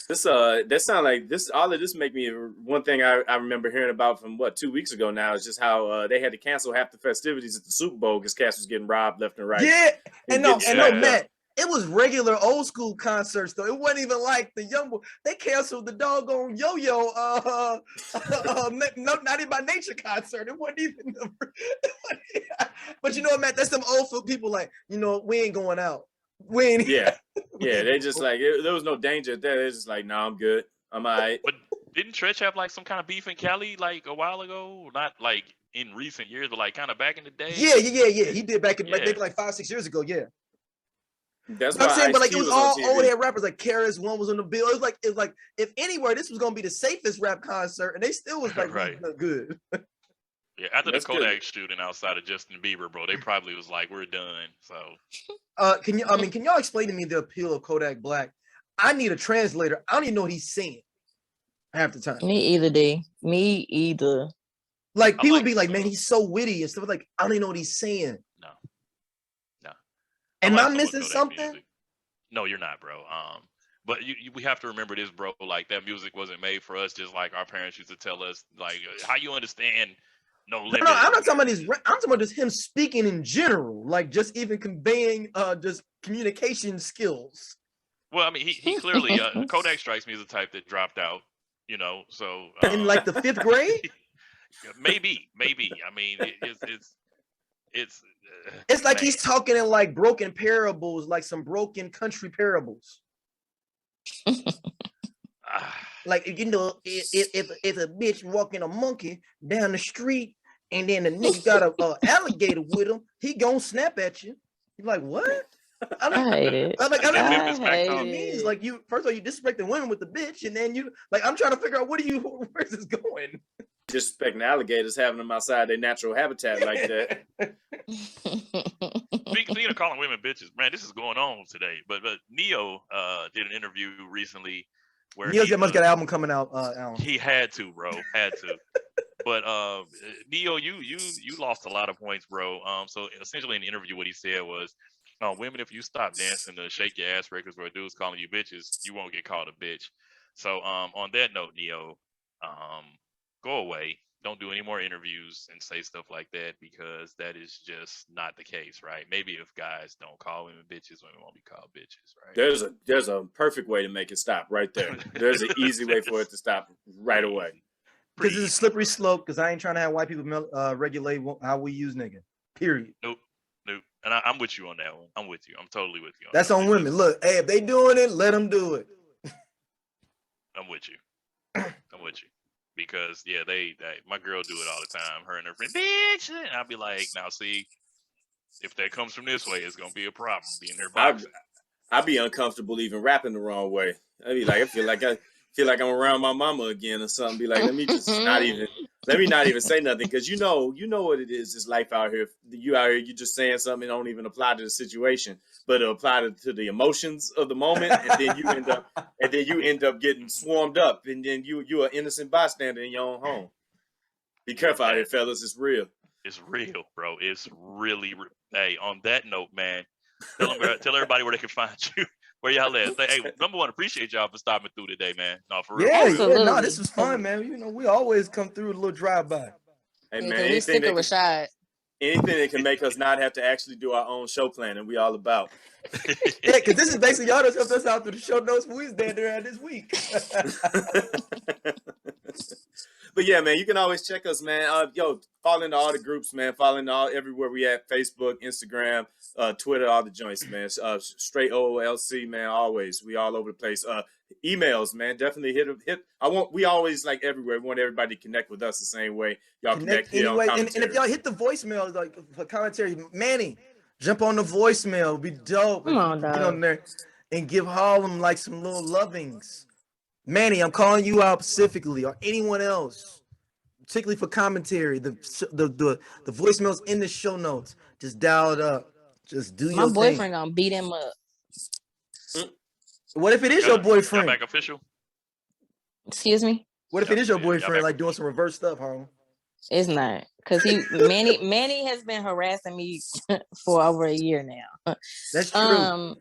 That sound like this. All of this make me one thing I remember hearing about from 2 weeks ago now is just how they had to cancel half the festivities at the Super Bowl because cast was getting robbed left and right. Yeah, and no, Matt, it was regular old school concerts though. It wasn't even like the young boy. They canceled the doggone Yo-Yo, not even by nature concert. It wasn't even. But you know what, Matt? That's them old foot people like, we ain't going out. Yeah, they just like there was no danger there. They're just like, I'm good. I'm all right. But didn't Tretch have like some kind of beef in Cali like a while ago? Not like in recent years, but like kind of back in the day. Yeah. He did back in maybe like 5-6 years ago. Yeah. That's what I'm saying, but like it was all old head rappers. Like Karis One was on the bill. It was like if anywhere, this was gonna be the safest rap concert, and they still was like right. Good. Yeah, after the Kodak shooting outside of Justin Bieber, bro, they probably was like, we're done. So, can y'all explain to me the appeal of Kodak Black? I need a translator. I don't even know what he's saying half the time. Me either, D. Me either. Like people be like, man, he's so witty and stuff. Like I don't even know what he's saying. No. Am I missing something? Music. No, you're not, bro. But we have to remember this, bro. Like that music wasn't made for us. Just like our parents used to tell us, like how you understand No No, limit. I'm not talking about his. I'm talking about just him speaking in general, like just even conveying just communication skills. Well, I mean, he clearly Kodak strikes me as the type that dropped out. So In like the 5th grade. maybe. I mean, it's It's like man. he's talking in like broken parables, like some broken country parables. Like, if a bitch walking a monkey down the street and then the nigga got a alligator with him, he gonna snap at you. You're like, what? I hate it. I'm like, I Is that don't know Memphis what back it home? means. Like, first of all, you disrespecting women with the bitch, and then you like, I'm trying to figure out where's this going? Disrespecting alligators, having them outside their natural habitat like that. Speaking of calling women bitches, man, this is going on today. But Neo did an interview recently where Neil's must got an album coming out. Alan. He had to, bro, had to. But Neo, you lost a lot of points, bro. So essentially in the interview, what he said was, women, if you stop dancing to shake your ass records where dudes calling you bitches, you won't get called a bitch. So on that note, Neo, go away. Don't do any more interviews and say stuff like that, because that is just not the case, right? Maybe if guys don't call women bitches, women won't be called bitches, right? There's a perfect way to make it stop right there. There's an easy way for it to stop right away. Because it's a slippery slope. Because I ain't trying to have white people regulate how we use nigga. Period. Nope. And I'm with you on that one. I'm with you. I'm totally with you. That's on women. Look, hey, if they doing it, let them do it. I'm with you. Because yeah, they my girl do it all the time. Her and her friend, bitch. And I'll be like, now see, if that comes from this way, it's gonna be a problem. Being her boxing. I'd be uncomfortable even rapping the wrong way. I'd be like, I feel like I'm around my mama again or something. Be like, let me not even say nothing, because you know what it is. This life out here. You out here, you just saying something that don't even apply to the situation, but it apply to the emotions of the moment, and then you end up getting swarmed up, and then you're an innocent bystander in your own home. Be careful out here, fellas. It's real. It's real, bro. It's really. Hey, on that note, man, tell everybody where they can find you. Where y'all at? Hey, number one, appreciate y'all for stopping through today, man. No, for real. Yeah, Absolutely. no, this was fun, man. We always come through with a little drive-by. Hey, man, we sick of Rashad. Anything that can make us not have to actually do our own show planning, we all about. Yeah, because this is basically y'all just helped us out through the show notes we was there during this week. But yeah, man, you can always check us, man. Follow into all the groups, man. Follow into everywhere we at: Facebook, Instagram, Twitter, all the joints, man. Straight OOLC, man. Always, we all over the place. Emails, man. Definitely hit. We always, like, everywhere. We want everybody to connect with us the same way y'all connect here anyway. on And if y'all hit the voicemail, like, for commentary, Manny, jump on the voicemail. It'd be dope. Come on, get dog. on there and give Harlem like some little lovings. Manny, I'm calling you out specifically, or anyone else, particularly for commentary. The voicemails in the show notes. Just dial it up. Just do your My thing. boyfriend gonna beat him up. What if it is your boyfriend? Back official. Excuse me. What if it is your boyfriend, back like doing some reverse stuff, Harlem? It's not, because Manny has been harassing me for over a year now. That's true.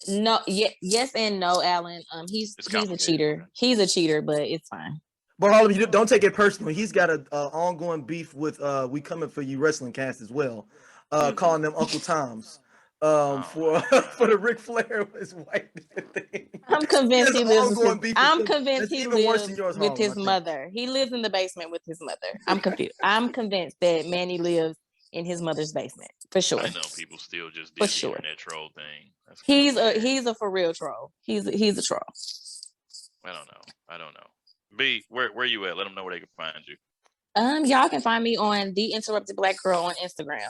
No, yes and no, Alan. He's a cheater. He's a cheater, but it's fine. But Harlem, you don't take it personally. He's got a ongoing beef with We Coming For You wrestling cast as well, calling them Uncle Toms. For the Ric Flair with his white thing. I'm convinced he lives. I'm convinced he lives with his mother. He lives in the basement with his mother. I'm confused. I'm convinced that Manny lives in his mother's basement for sure. I know people still just did the internet troll thing. He's a for real troll. He's a troll. I don't know. B, where you at? Let them know where they can find you. Y'all can find me on The Interrupted Black Girl on Instagram.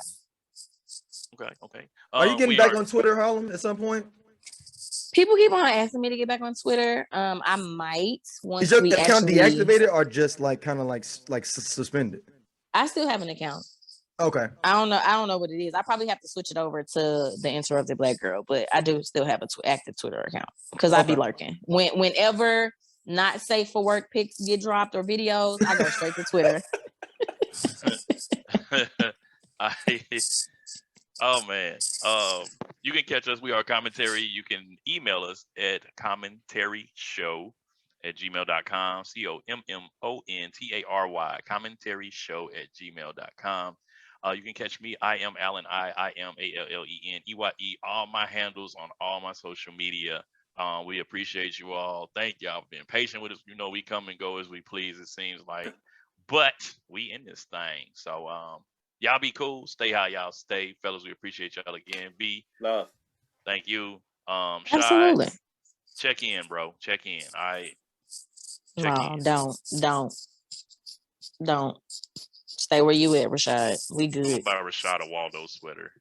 Okay. Are you getting back on Twitter, Harlem, at some point? People keep on asking me to get back on Twitter. I might once. Is your account deactivated or just like kind of like suspended? I still have an account. Okay. I don't know what it is. I probably have to switch it over to The Interrupted Black Girl, but I do still have an active Twitter account because I be lurking. Whenever not safe for work pics get dropped or videos, I go straight to Twitter. Oh man. You can catch us. We are Commentary. You can email us at commentaryshow commentary@gmail.com. COMMONTARY, commentaryshow@gmail.com. You can catch me. I am Allen. I am ALLENEYE. All my handles on all my social media. We appreciate you all. Thank y'all for being patient with us. You know, we come and go as we please, it seems like. But we in this thing. So y'all be cool. Stay how y'all stay. Fellas, we appreciate y'all again. B. Love. Thank you. Shy, Absolutely. check in, bro. Check in. All right. No, don't. Stay where you at, Rashad. We I'm good. about Rashad a Waldo sweater.